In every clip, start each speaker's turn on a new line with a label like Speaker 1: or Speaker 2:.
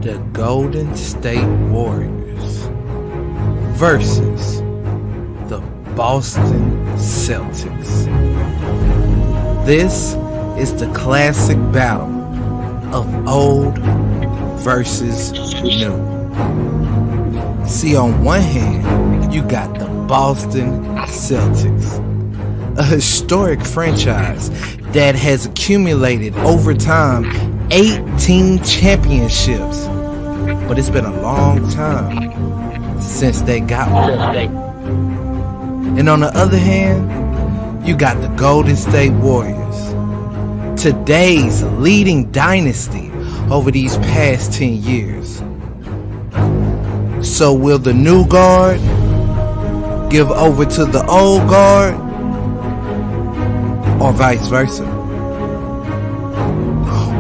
Speaker 1: the Golden State Warriors versus the Boston Celtics. This is the classic battle of old versus new. See, on one hand, you got the Boston Celtics, a historic franchise that has accumulated over time 18 championships. But it's been a long time since they got one. And on the other hand, you got the Golden State Warriors, today's leading dynasty over these past 10 years. So will the new guard give over to the old guard, or vice versa?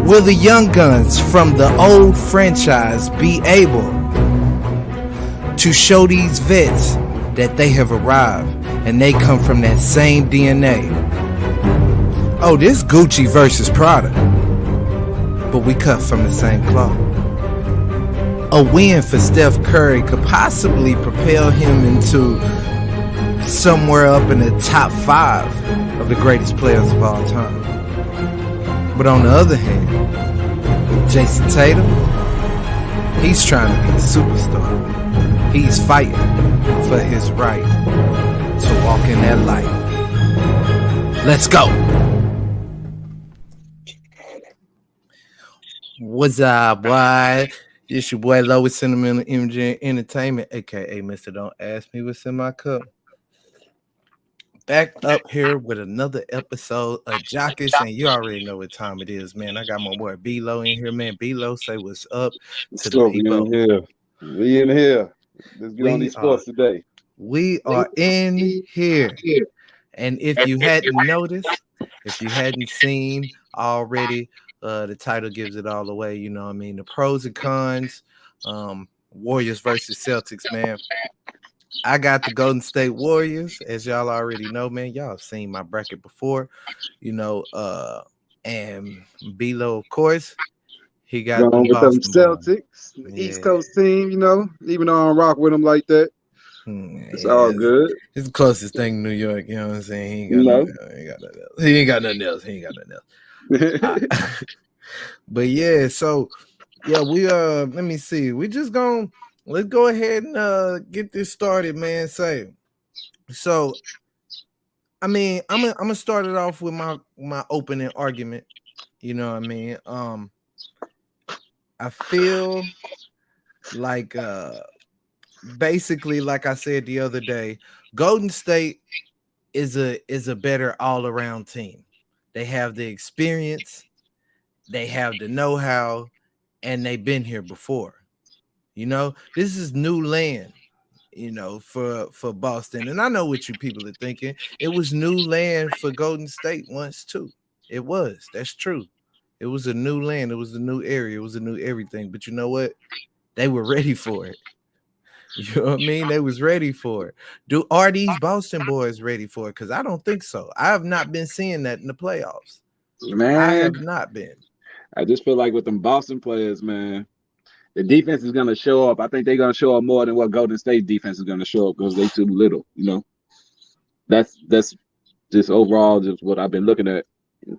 Speaker 1: Will the young guns from the old franchise be able to show these vets that they have arrived and they come from that same DNA? Oh, this Gucci versus Prada, but we cut from the same cloth. A win for Steph Curry could possibly propel him into somewhere up in the top 5 of the greatest players of all time. But on the other hand, Jayson Tatum, he's trying to be a superstar. He's fighting for his right to walk in that light. Let's go. What's up, boy? It's your boy Low with Sentimental Imaging Entertainment, aka Mr. Don't Ask Me What's in My Cup. Back up here with another episode of Jockish, and you already know what time it is, man. I got my boy B-Lo in here, man. B-Lo, say what's up to the people.
Speaker 2: We in here. Let's get on these sports today.
Speaker 1: We are in here. And if you hadn't noticed, if you hadn't seen already, the title gives it all away. You know what I mean? The pros and cons, Warriors versus Celtics, man. I got the Golden State Warriors, as y'all already know, man. Y'all have seen my bracket before, you know. And B-Lo, of course, he got
Speaker 2: the Boston Celtics, the East Coast team, you know. Even though I don't rock with them like that, it's all good.
Speaker 1: It's the closest thing to New York, you know what I'm saying? He ain't got nothing else. But yeah, so yeah, we let me see. We just let's go ahead and get this started, man. So I mean, I'm gonna start it off with my opening argument. You know what I mean? I feel like basically, like I said the other day, Golden State is a better all-around team. They have the experience, they have the know-how, and they've been here before. You know, this is new land, you know, for Boston. And I know what you people are thinking. It was new land for Golden State once too. It was. That's true. It was a new land. It was a new area. It was a new everything. But you know what? They were ready for it. You know what I mean? They was ready for it. Are these Boston boys ready for it? Because I don't think so. I have not been seeing that in the playoffs.
Speaker 2: Man,
Speaker 1: I have not been.
Speaker 2: I just feel like with them Boston players, man, the defense is going to show up. I think they're going to show up more than what Golden State defense is going to show up because they too little, you know. That's just overall just what I've been looking at.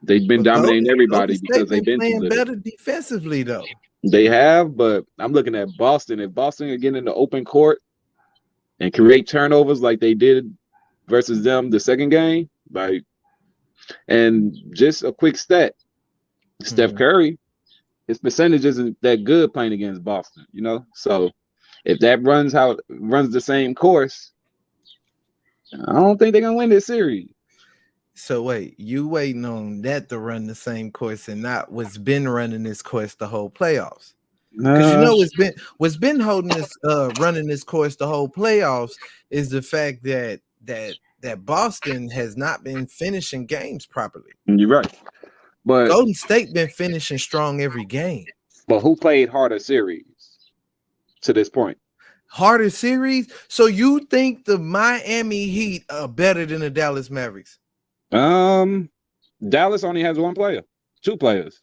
Speaker 2: They've been dominating everybody because they've been
Speaker 1: playing better defensively, though.
Speaker 2: They have, but I'm looking at Boston. If Boston can get in the open court and create turnovers like they did versus them the second game, like, and just a quick stat, Steph Curry, his percentage isn't that good playing against Boston, you know? So if that runs the same course, I don't think they're going to win this series.
Speaker 1: So wait, you waiting on that to run the same course and not what's been running this course the whole playoffs? Because you know what's been holding this running this course the whole playoffs is the fact that Boston has not been finishing games properly.
Speaker 2: You're right. But
Speaker 1: Golden State been finishing strong every game.
Speaker 2: But who played harder series to this point?
Speaker 1: Harder series? So you think the Miami Heat are better than the Dallas Mavericks?
Speaker 2: Dallas only has two players.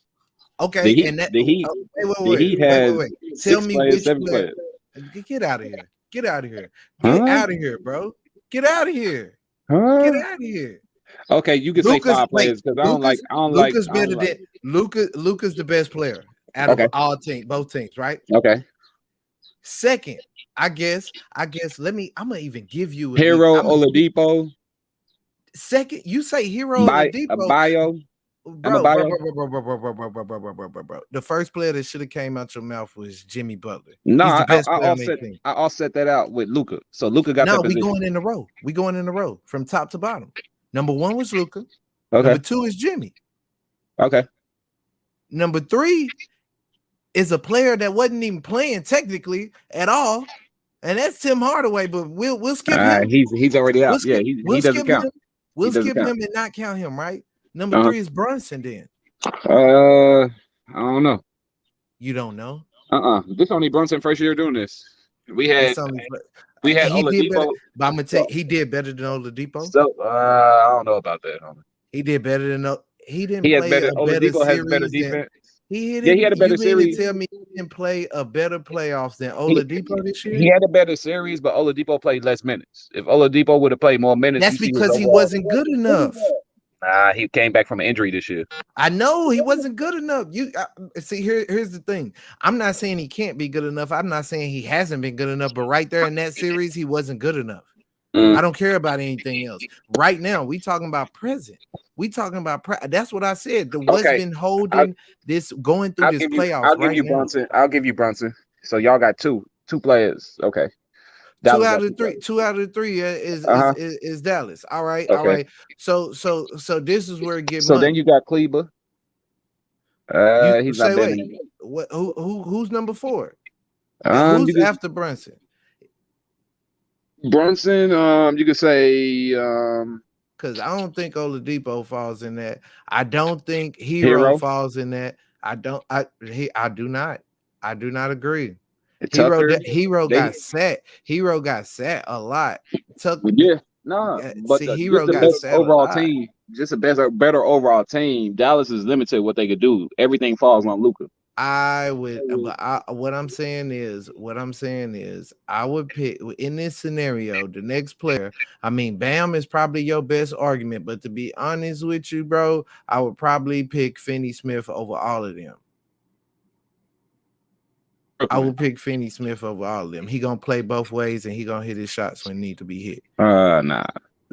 Speaker 1: Okay,
Speaker 2: the Heat has
Speaker 1: Tell me which
Speaker 2: 7
Speaker 1: player.
Speaker 2: players.
Speaker 1: Get out of here. Get out of here.
Speaker 2: Huh?
Speaker 1: Get out of here, bro. Get out of here.
Speaker 2: Huh?
Speaker 1: Get out of here.
Speaker 2: Okay, you can say 5 players because I don't like.
Speaker 1: Luka's the best player out of all teams, both teams, right?
Speaker 2: Okay.
Speaker 1: Second, I guess. I'm gonna even give you
Speaker 2: Hero Oladipo.
Speaker 1: Second, you say Hero Oladipo.
Speaker 2: Bio.
Speaker 1: Bro. The first player that should have came out your mouth was Jimmy Butler.
Speaker 2: No,
Speaker 1: he's the best
Speaker 2: I offset that out with Luka. So Luka got that position.
Speaker 1: We going in a row. We going in a row from top to bottom. Number 1 was Luka.
Speaker 2: Okay.
Speaker 1: Number 2 is Jimmy.
Speaker 2: Okay.
Speaker 1: Number 3 is a player that wasn't even playing technically at all, and that's Tim Hardaway. But we'll skip him.
Speaker 2: He's already out. He doesn't count.
Speaker 1: We'll skip him and not count him, right? Number 3 is Brunson. Then
Speaker 2: I don't know.
Speaker 1: You don't know?
Speaker 2: This only Brunson first year doing this. We had Oladipo.
Speaker 1: But I'm gonna tell you, he did better than Oladipo.
Speaker 2: So I don't know about that.
Speaker 1: He did better than he didn't.
Speaker 2: He
Speaker 1: play
Speaker 2: has better. Oladipo has better defense. He had a better series.
Speaker 1: Tell me he didn't play a better playoffs than Oladipo this year?
Speaker 2: He had a better series, but Oladipo played less minutes. If Oladipo would have played more minutes,
Speaker 1: that's because he wasn't good enough.
Speaker 2: He came back from an injury this year.
Speaker 1: I know he wasn't good enough. See, here's the thing. I'm not saying he can't be good enough. I'm not saying he hasn't been good enough, but right there in that series, he wasn't good enough. I don't care about anything else. Right now, we talking about present. We talking about that's what I said. What's been holding this going through this playoffs.
Speaker 2: I'll give you Brunson. I'll give you Brunson. So y'all got two players. Okay.
Speaker 1: Two out of the three is Dallas. All right. All right. So this is where it gets.
Speaker 2: So then you got Kleber. He's not been.
Speaker 1: Who's number 4? Who's after Brunson?
Speaker 2: Brunson, you could say
Speaker 1: because I don't think Oladipo falls in that. I don't think Hero falls in that. I do not agree. Hero got set. Hero got set a lot. But
Speaker 2: Hero got set overall team. Just a better overall team. Dallas is limited what they could do. Everything falls on Luka.
Speaker 1: What I'm saying is, I would pick in this scenario the next player. I mean, Bam is probably your best argument, but to be honest with you, bro, I would probably pick Finney-Smith over all of them. I would pick Finney-Smith over all of them. He gonna play both ways and he gonna hit his shots when need to be hit.
Speaker 2: Nah.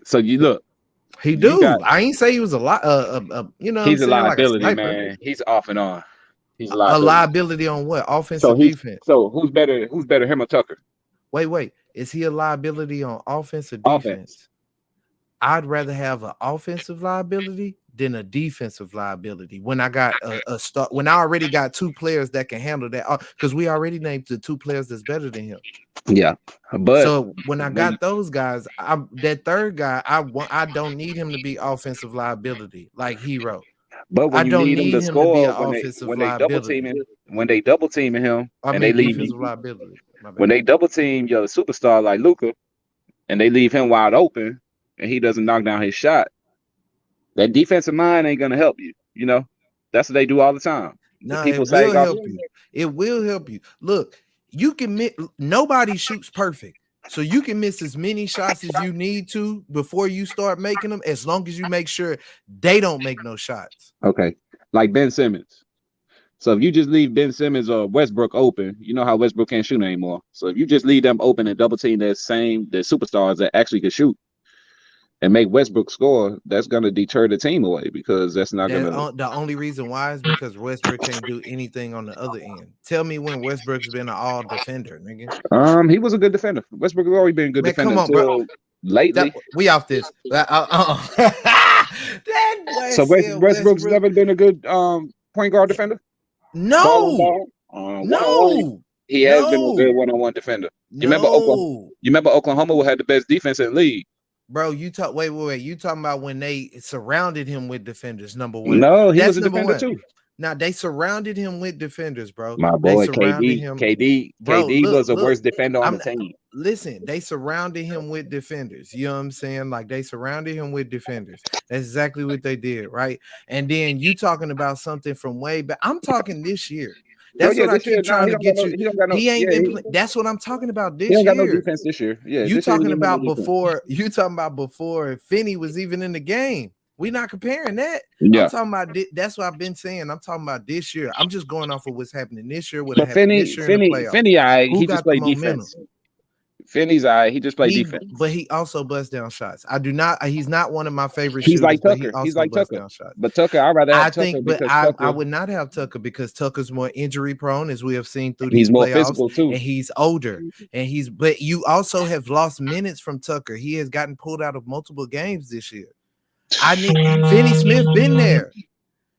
Speaker 2: So you look.
Speaker 1: He do. I ain't say he was a lot.
Speaker 2: He's a liability, like man. He's off and on. He's a
Speaker 1: liability on what? Offense or defense?
Speaker 2: So who's better, him or Tucker?
Speaker 1: Wait. Is he a liability on offense or defense? Offense. I'd rather have an offensive liability than a defensive liability. When I got a start, when I already got 2 players that can handle that, because we already named the 2 players that's better than him.
Speaker 2: Yeah, but
Speaker 1: so when I got those guys, that third guy, I don't need him to be offensive liability like Hero.
Speaker 2: But when you need him to score, when they double teaming him, and they leave when they double team your superstar like Luka, and they leave him wide open, and he doesn't knock down his shot, that defensive mind ain't gonna help you. You know, that's what they do all the time.
Speaker 1: No, it will help you. It will help you. Look, you can nobody shoots perfect. So you can miss as many shots as you need to before you start making them, as long as you make sure they don't make no shots.
Speaker 2: Okay. Like Ben Simmons. So if you just leave Ben Simmons or Westbrook open, you know how Westbrook can't shoot anymore. So if you just leave them open and double team the superstars that actually can shoot and make Westbrook score, that's going to deter the team away because that's not going to.
Speaker 1: The only reason why is because Westbrook can't do anything on the other end. Tell me when Westbrook's been an all defender, nigga.
Speaker 2: He was a good defender. Westbrook has always been a good defender.
Speaker 1: Come on, bro.
Speaker 2: Lately,
Speaker 1: we off this.
Speaker 2: So Westbrook's never been a good point guard defender.
Speaker 1: No.
Speaker 2: He has been a good one-on-one defender. You remember Oklahoma had the best defense in the league.
Speaker 1: Bro, you talk. Wait. You talking about when they surrounded him with defenders? Number 1.
Speaker 2: No, he was a defender too.
Speaker 1: Now they surrounded him with defenders, bro.
Speaker 2: My boy, KD was the worst defender on the team.
Speaker 1: Listen, they surrounded him with defenders. You know what I'm saying? Like they surrounded him with defenders. That's exactly what they did, right? And then you talking about something from way back. I'm talking this year. That's what I
Speaker 2: this year,
Speaker 1: keep trying
Speaker 2: he
Speaker 1: to
Speaker 2: don't got
Speaker 1: get
Speaker 2: no.
Speaker 1: you.
Speaker 2: He don't got no.
Speaker 1: He ain't
Speaker 2: Yeah,
Speaker 1: been. That's what I'm talking about
Speaker 2: he
Speaker 1: this
Speaker 2: don't got no
Speaker 1: year.
Speaker 2: defense this year. Yeah,
Speaker 1: You
Speaker 2: this year he
Speaker 1: talking
Speaker 2: didn't have no
Speaker 1: about
Speaker 2: defense.
Speaker 1: before? You talking about before Finney was even in the game? We not comparing that.
Speaker 2: Yeah.
Speaker 1: I'm talking about. That's what I've been saying. I'm talking about this year. I'm just going off of what's happening this year. What
Speaker 2: But
Speaker 1: happened this year in the playoffs?
Speaker 2: Finney,
Speaker 1: Who
Speaker 2: he just
Speaker 1: got the
Speaker 2: played
Speaker 1: momentum?
Speaker 2: defense. Finney's he just played defense.
Speaker 1: But he also busts down shots. I do not. He's not one of my favorite
Speaker 2: He's
Speaker 1: shooters.
Speaker 2: like
Speaker 1: But he
Speaker 2: Tucker.
Speaker 1: also
Speaker 2: He's like
Speaker 1: busts
Speaker 2: Tucker.
Speaker 1: down shots.
Speaker 2: But Tucker, I'd rather have
Speaker 1: I
Speaker 2: Tucker
Speaker 1: think, but
Speaker 2: because
Speaker 1: I
Speaker 2: Tucker,
Speaker 1: would not have Tucker because Tucker's more injury prone, as we have seen through
Speaker 2: he's
Speaker 1: these
Speaker 2: more
Speaker 1: playoffs,
Speaker 2: physical too.
Speaker 1: and he's older. And but you also have lost minutes from Tucker. He has gotten pulled out of multiple games this year. I need Finney Smith been there.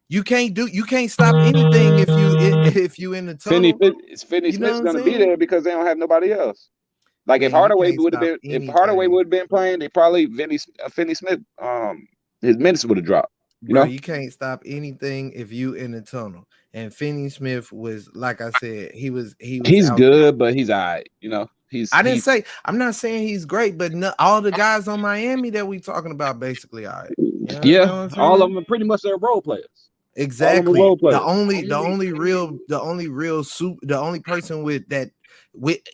Speaker 1: You can't stop anything if you in the tunnel.
Speaker 2: Finney Smith's gonna be there because they don't have nobody else. Like
Speaker 1: Man,
Speaker 2: if Hardaway would have been playing, they probably Finney Smith his minutes would have dropped.
Speaker 1: You can't stop anything if you in the tunnel. And Finney Smith was, like I said, he's
Speaker 2: good, there. But he's all right.
Speaker 1: I'm not saying he's great, but all the guys on Miami that we talking about basically all right.
Speaker 2: All of them are pretty much their role players.
Speaker 1: Exactly. The only person with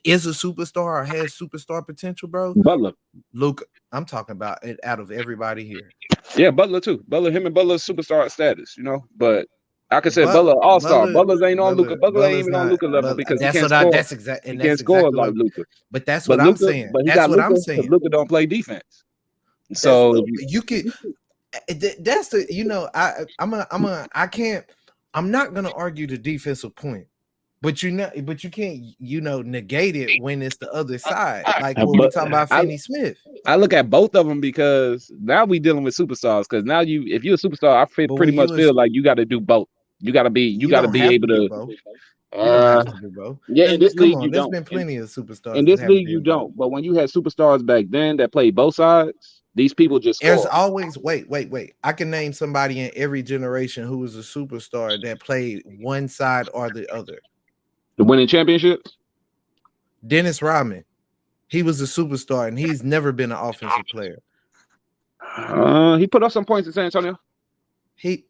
Speaker 1: is a superstar or has superstar potential, bro.
Speaker 2: Butler.
Speaker 1: Luka. I'm talking about it out of everybody here.
Speaker 2: Yeah, Butler too. Him and Butler superstar status, but I could say Butler all-star. Butler ain't on Luka. Butler ain't even on Luka level because he can't score. He can't score like Luka.
Speaker 1: But that's what I'm saying.
Speaker 2: But that's what I'm saying. Luka don't play defense. So
Speaker 1: you can. That's the I'm not gonna argue the defensive point, but you can't negate it when it's the other side. Like when we talking about Finney Smith.
Speaker 2: I look at both of them because now we dealing with superstars. Because now if you're a superstar, I pretty much feel like you got to do both. You got to be able to.
Speaker 1: You don't have to do both.
Speaker 2: Yeah, in this league you
Speaker 1: there's
Speaker 2: don't.
Speaker 1: Been plenty of superstars.
Speaker 2: In this league you don't. But when you had superstars back then that played both sides. These people just score.
Speaker 1: There's always wait. I can name somebody in every generation who was a superstar that played one side or the other.
Speaker 2: The winning championships?
Speaker 1: Dennis Rodman. He was a superstar and he's never been an offensive player.
Speaker 2: He put up some points in San Antonio.
Speaker 1: He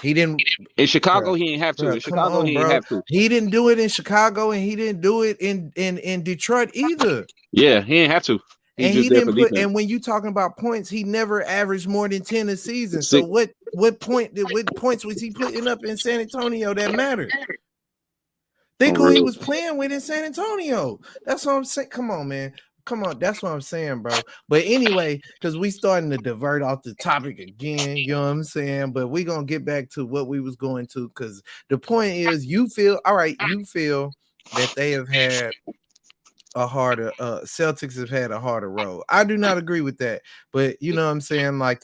Speaker 1: didn't
Speaker 2: in Chicago. He didn't have to. In Chicago, he didn't have to.
Speaker 1: He didn't do it in Chicago, and he didn't do it in Detroit either.
Speaker 2: Yeah, he didn't have to.
Speaker 1: He didn't put. And when you talking about points, he never averaged more than 10 a season. So what points was he putting up in San Antonio that mattered? Think who he was playing with in San Antonio. That's what I'm saying. Come on, man. Come on. That's what I'm saying, bro. But anyway, because we starting to divert off the topic again, you know what I'm saying? But we're going to get back to what we was going to, because the point is you feel that they have had a harder Celtics have had a harder road. I do not agree with that, but you know what I'm saying, like,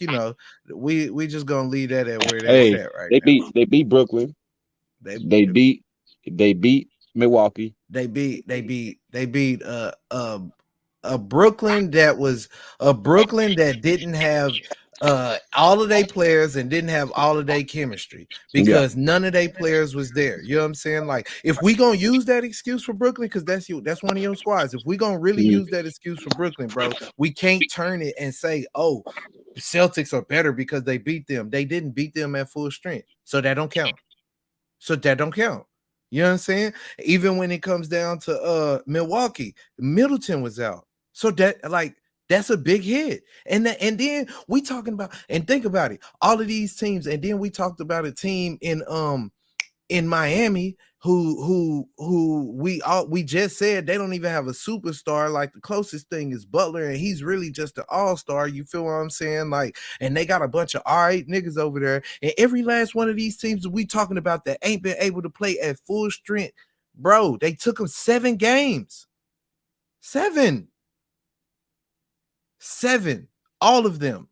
Speaker 1: we just gonna leave that at where that's at right now.
Speaker 2: They beat Brooklyn. They beat Milwaukee.
Speaker 1: They beat a Brooklyn that didn't have all of their players and didn't have all of their chemistry because none of their players was there. You know what I'm saying? Like, if we gonna use that excuse for Brooklyn, because that's one of your squads. If we gonna really use that excuse for Brooklyn, bro, we can't turn it and say, oh, the Celtics are better because they beat them. They didn't beat them at full strength, so that don't count. You know what I'm saying? Even when it comes down to Milwaukee, Middleton was out. So that's a big hit. And then we talking about, and think about it, all of these teams, and then we talked about a team in Miami who we just said they don't even have a superstar. Like, the closest thing is Butler, and he's really just an all-star. You feel what I'm saying? Like, and they got a bunch of all right niggas over there. And every last one of these teams that we talking about that ain't been able to play at full strength, bro, they took them 7 games. 7. All of them.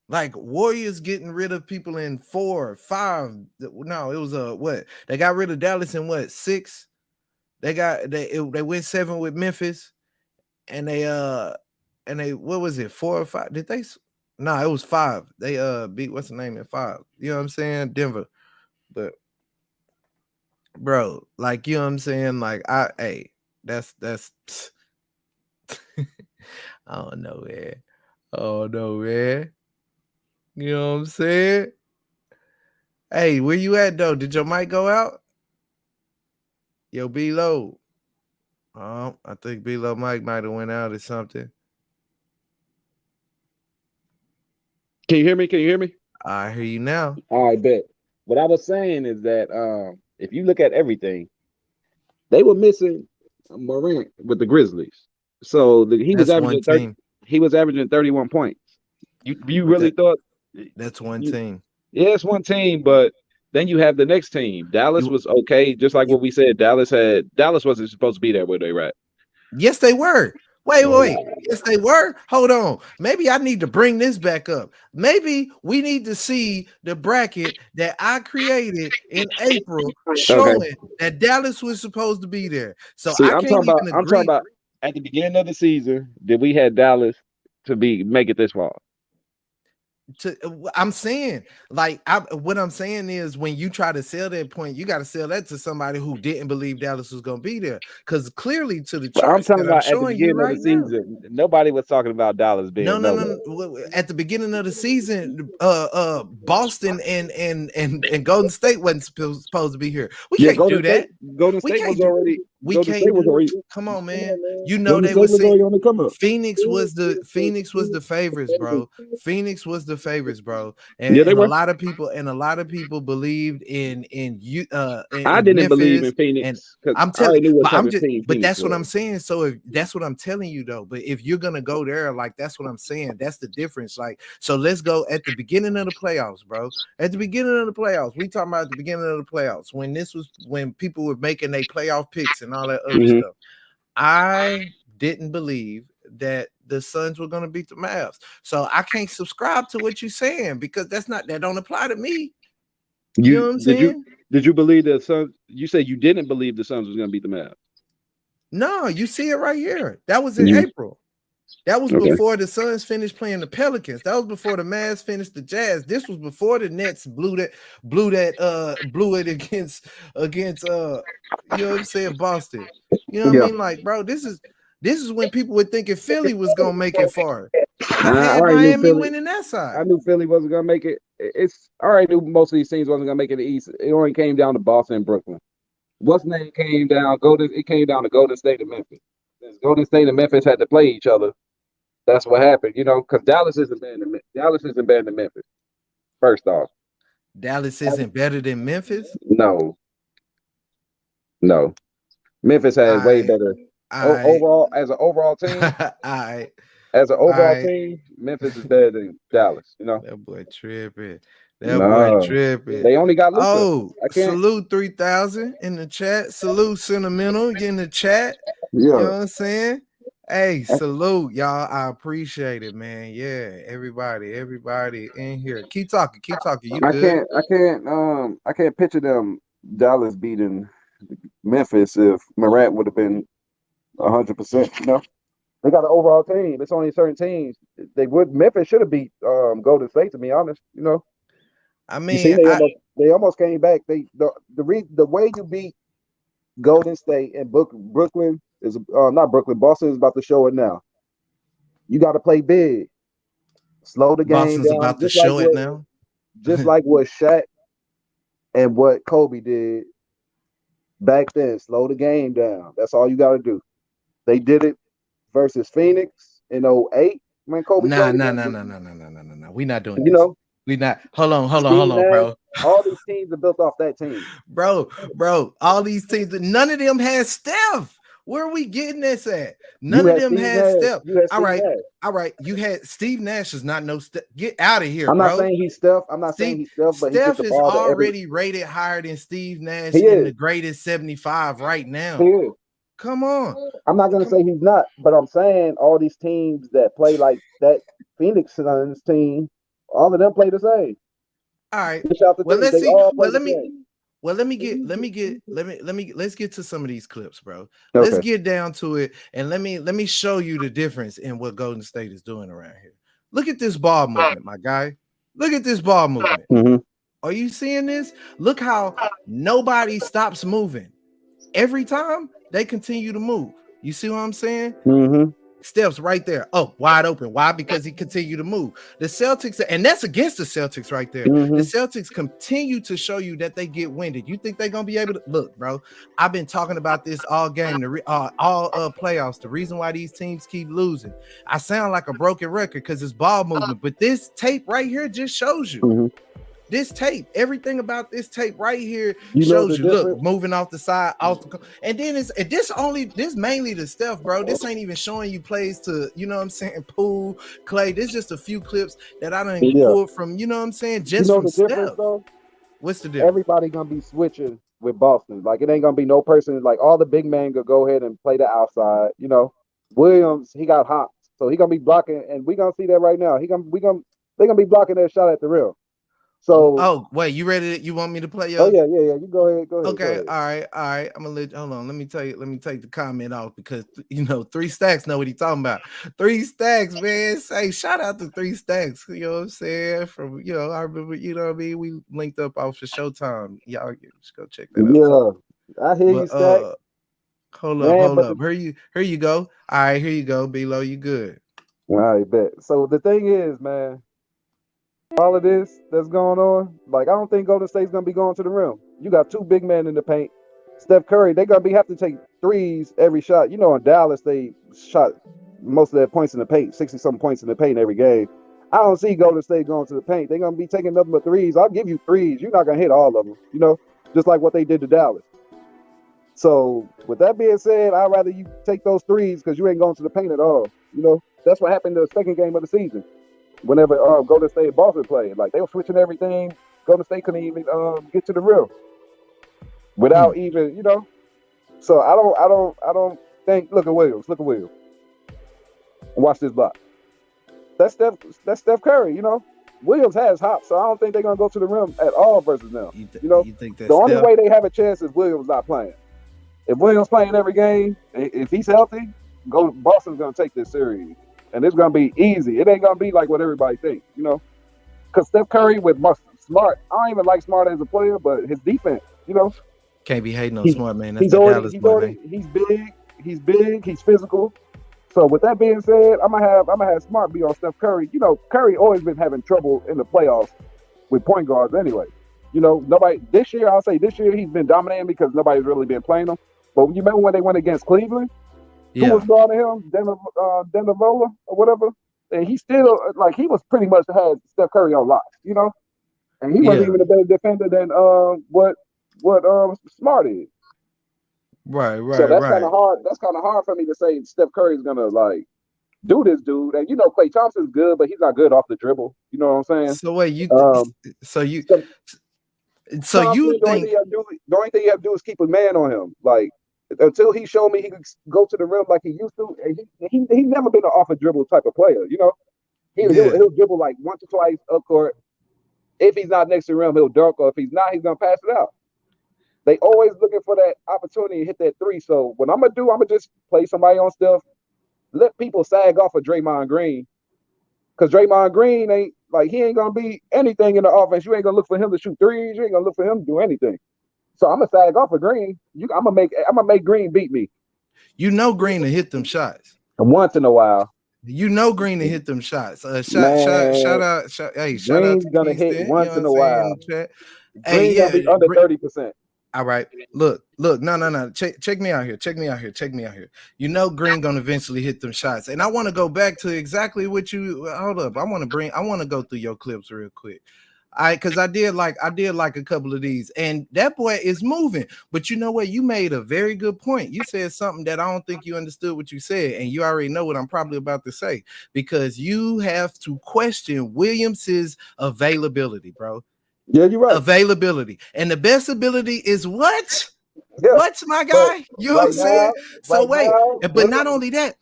Speaker 1: Like, Warriors getting rid of people in 4, 5. No, it was what? They got rid of Dallas in what, 6? They went 7 with Memphis, and they what was it, 4 or 5? Did they? No, it was 5. They beat what's the name in 5? You know what I'm saying? Denver. But bro, like, you know what I'm saying? Like, that's I don't know, man. You know what I'm saying? Hey, where you at though? Did your mic go out? Yo, B-Lo. I think B-Lo mic might have went out or something.
Speaker 2: Can you hear me? Can you hear me?
Speaker 1: I hear you now.
Speaker 2: All right, bet. What I was saying is that if you look at everything, they were missing Morant with the Grizzlies. So he was
Speaker 1: That's one
Speaker 2: averaging 30.
Speaker 1: team.
Speaker 2: He was averaging 31 points. You
Speaker 1: But
Speaker 2: really thought
Speaker 1: that's one
Speaker 2: you,
Speaker 1: team.
Speaker 2: yeah, it's one team, but then you have the next team. Dallas
Speaker 1: You,
Speaker 2: was okay, just like what we said. Dallas wasn't supposed to be there where they were at.
Speaker 1: yes, they were. Wait. Yes, they were. Hold on. Maybe I need to bring this back up. Maybe we need to see the bracket that I created in April showing that Dallas was supposed to be there. So
Speaker 2: See,
Speaker 1: I can't even
Speaker 2: I'm talking
Speaker 1: agree.
Speaker 2: about at the beginning of the season, did we had Dallas to make it this far?
Speaker 1: I'm saying, what I'm saying is, when you try to sell that point, you got to sell that to somebody who didn't believe Dallas was going to be there. Because clearly, to the charts
Speaker 2: I'm talking
Speaker 1: that I'm
Speaker 2: about at the
Speaker 1: showing you
Speaker 2: beginning of the
Speaker 1: right now,
Speaker 2: season, nobody was talking about Dallas being
Speaker 1: no. At the beginning of the season, Boston and Golden State wasn't supposed to be here. We can't do that.
Speaker 2: Golden
Speaker 1: We
Speaker 2: State
Speaker 1: can't
Speaker 2: was
Speaker 1: do.
Speaker 2: already.
Speaker 1: We
Speaker 2: Golden
Speaker 1: can't
Speaker 2: State was
Speaker 1: do.
Speaker 2: already.
Speaker 1: Come on, man. You know
Speaker 2: Golden
Speaker 1: they
Speaker 2: State
Speaker 1: was
Speaker 2: was
Speaker 1: saying
Speaker 2: already on the come up.
Speaker 1: Phoenix was the favorites, bro. Phoenix was the favorites, bro. And,
Speaker 2: Yeah, they
Speaker 1: and
Speaker 2: were.
Speaker 1: a lot of people believed in
Speaker 2: I
Speaker 1: in
Speaker 2: didn't believe
Speaker 1: Memphis.
Speaker 2: in
Speaker 1: And
Speaker 2: Phoenix because
Speaker 1: I'm
Speaker 2: I
Speaker 1: telling,
Speaker 2: already knew what
Speaker 1: but
Speaker 2: type of team
Speaker 1: but
Speaker 2: Phoenix
Speaker 1: that's what
Speaker 2: was.
Speaker 1: I'm saying. So if that's what I'm telling you though, but if you're gonna go there, like, that's what I'm saying. That's the difference. Like, so let's go at the beginning of the playoffs, bro. At the beginning of the playoffs, we talking about the beginning of the playoffs when people were making their playoff picks and all that other stuff. I didn't believe that the Suns were going to beat the Mavs. So I can't subscribe to what you're saying, because that don't apply to me. You know what I'm saying?
Speaker 2: Did you believe the Suns? You said you didn't believe the Suns was going to beat the Mavs.
Speaker 1: No, you see it right here. That was in April. That was before the Suns finished playing the Pelicans. That was before the Mavs finished the Jazz. This was before the Nets blew it against you know what I'm saying, Boston. You know what I mean? Like, bro, this is when people were thinking Philly was gonna make it far. I had Miami winning that side.
Speaker 2: I knew Philly wasn't gonna make it. It's all right. Knew most of these teams wasn't gonna make it the East. It only came down to Boston and Brooklyn. What's name came down? It came down to Golden State and Memphis. Since Golden State and Memphis had to play each other, that's what happened. You know, because Dallas isn't better than Memphis. First off,
Speaker 1: Dallas isn't better than Memphis.
Speaker 2: No. Memphis had way better overall as an overall team. As an overall team, Memphis is better than Dallas. You know,
Speaker 1: that boy tripping. Boy tripping.
Speaker 2: They only got Luka.
Speaker 1: Oh, salute 3000 in the chat. Salute Sentimental in the chat.
Speaker 2: Yeah.
Speaker 1: You know what I'm saying? Hey, salute, y'all. I appreciate it, man. Yeah, everybody in here. Keep talking. You good?
Speaker 2: I can't picture them Dallas beating Memphis if Morant would have been 100%. You know, they got an overall team. It's only certain teams Memphis should have beat Golden State, to be honest. You know,
Speaker 1: I mean,
Speaker 2: they almost came back. The way you beat Golden State and Brooklyn is not Brooklyn. Boston is about to show it now. You got to play big, slow the game
Speaker 1: Boston's
Speaker 2: down.
Speaker 1: About to show it now,
Speaker 2: just like what Shaq and what Kobe did back then. Slow the game down. That's all you got to do. They did it versus Phoenix in 2008 when Kobe.
Speaker 1: No. We're not doing this.
Speaker 2: You know,
Speaker 1: we not. Hold on, bro.
Speaker 2: All these teams are built off that team,
Speaker 1: bro. All these teams. None of them has Steph. Where are we getting this at? None of them had Steph. All right. You had Steve Nash is not no Steph. Get out of here,
Speaker 2: I'm
Speaker 1: bro.
Speaker 2: not saying he's Steph. But
Speaker 1: Steph is already rated higher than Steve Nash in the greatest 75 right now.
Speaker 2: He is.
Speaker 1: Come on.
Speaker 2: I'm not gonna say he's not, but I'm saying all these teams that play like that Phoenix Suns team, all of them play the same.
Speaker 1: All right. Let's get to some of these clips, bro. Okay. Let's get down to it, and let me show you the difference in what Golden State is doing around here. Look at this ball movement, my guy. Look at this ball movement.
Speaker 2: Mm-hmm.
Speaker 1: Are you seeing this? Look how nobody stops moving. Every time they continue to move. You see what I'm saying?
Speaker 2: Mm-hmm.
Speaker 1: Steph's right there. Oh, wide open. Why? Because he continued to move. The Celtics, and that's against the Celtics right there.
Speaker 3: Mm-hmm.
Speaker 1: The Celtics continue to show you that they get winded. You think they're gonna be able to look, bro? I've been talking about this all game, all playoffs. The reason why these teams keep losing. I sound like a broken record because it's ball movement, but this tape right here just shows you.
Speaker 3: Mm-hmm.
Speaker 1: This tape, everything about this tape right here
Speaker 3: You know
Speaker 1: shows
Speaker 3: the
Speaker 1: you.
Speaker 3: difference?
Speaker 1: Look, moving off the side, and then this mainly the Steph, bro. This ain't even showing you plays to, you know what I'm saying, Poole, Klay. This just a few clips that I done pulled from, you know what I'm saying, just
Speaker 3: you know
Speaker 1: from
Speaker 3: the
Speaker 1: Steph.
Speaker 3: difference, though?
Speaker 1: What's the difference?
Speaker 3: Everybody gonna be switching with Boston. Like, it ain't gonna be no person. Like, all the big men gonna go ahead and play the outside. You know, Williams, he got hops, so he gonna be blocking, and we gonna see that right now. They gonna be blocking that shot at the rim. So,
Speaker 1: oh wait, you ready? You want me to play your?
Speaker 3: Oh yeah. You go ahead.
Speaker 1: Okay, all right. I'm gonna hold on. Let me take the comment off because you know 3 Stacks know what he's talking about. 3 Stacks, man. Say shout out to 3 Stacks. You know what I'm saying? From I remember, you know what I mean. We linked up off for Showtime. Y'all just go check that out.
Speaker 3: Yeah, I hear you, Stack.
Speaker 1: Hold up. Here you go. All right, here you go, B-Lo. You good?
Speaker 3: All right, bet. So the thing is, man, all of this that's going on, like, I don't think Golden State's gonna be going to the rim. You got 2 big men in the paint. Steph Curry, they're gonna have to take threes every shot. You know, in Dallas, they shot most of their points in the paint, 60-something points in the paint every game. I don't see Golden State going to the paint. They're gonna be taking nothing but threes. I'll give you threes. You're not gonna hit all of them, you know, just like what they did to Dallas. So with that being said, I'd rather you take those threes because you ain't going to the paint at all. You know, that's what happened in the second game of the season. Whenever Golden State and Boston played, like, they were switching everything. Golden State couldn't even get to the rim without even, you know. So I don't think. Look at Williams. Watch this block. That's Steph Curry. You know, Williams has hops, so I don't think they're gonna go to the rim at all versus them. You know,
Speaker 1: you think
Speaker 3: the only way they have a chance is Williams not playing. If Williams playing every game, if he's healthy, Boston's gonna take this series. And it's going to be easy. It ain't going to be like what everybody thinks, you know? Because Steph Curry with Smart, I don't even like Smart as a player, but his defense, you know?
Speaker 1: Can't be hating on Smart, man. That's
Speaker 3: He's big, he's physical. So with that being said, I'm gonna have Smart be on Steph Curry. You know, Curry always been having trouble in the playoffs with point guards anyway. You know, this year he's been dominating because nobody's really been playing him. But you remember when they went against Cleveland? Who was guarding him? Denavola or whatever. And he still, like, he was pretty much had Steph Curry on lock, you know? And he wasn't even a better defender than what Smart is.
Speaker 1: Right.
Speaker 3: So that's kind of hard. That's kind of hard for me to say Steph Curry is gonna, like, do this dude. And you know, Klay Thompson's good, but he's not good off the dribble. You know what I'm saying?
Speaker 1: So wait, you think
Speaker 3: the only thing you have to do is keep a man on him, like, until he showed me he could go to the rim like he used to. And he's never been an off a dribble type of player, you know. He'll dribble like once or twice up court. If he's not next to the rim, he'll dunk, or if he's not, he's gonna pass it out. They always looking for that opportunity to hit that three. So what I'm gonna just play somebody on Steph, let people sag off of Dremond Green, because Dremond Green he ain't gonna be anything in the offense. You ain't gonna look for him to shoot threes. You ain't gonna look for him to do anything. So I'm gonna sag off of Green. I'm gonna make Green beat me.
Speaker 1: You know, Green to hit them shots.
Speaker 3: Once in a while.
Speaker 1: You know, Green to hit them shots. Shout out.
Speaker 3: Green's gonna hit once in a while.
Speaker 1: Green's
Speaker 3: gonna be under 30%.
Speaker 1: All right. Look. No. Check me out here. You know, Green gonna eventually hit them shots. And I want to go back to exactly what you hold up. I want to go through your clips real quick. Because I did like a couple of these, and that boy is moving. But you know what? You made a very good point. You said something that I don't think you understood what you said, and you already know what I'm probably about to say, because you have to question Williams's availability, bro.
Speaker 3: Yeah, you're right.
Speaker 1: Availability, and the best ability is what? Yeah. What's my guy? You know what I'm saying? So wait, but not only that,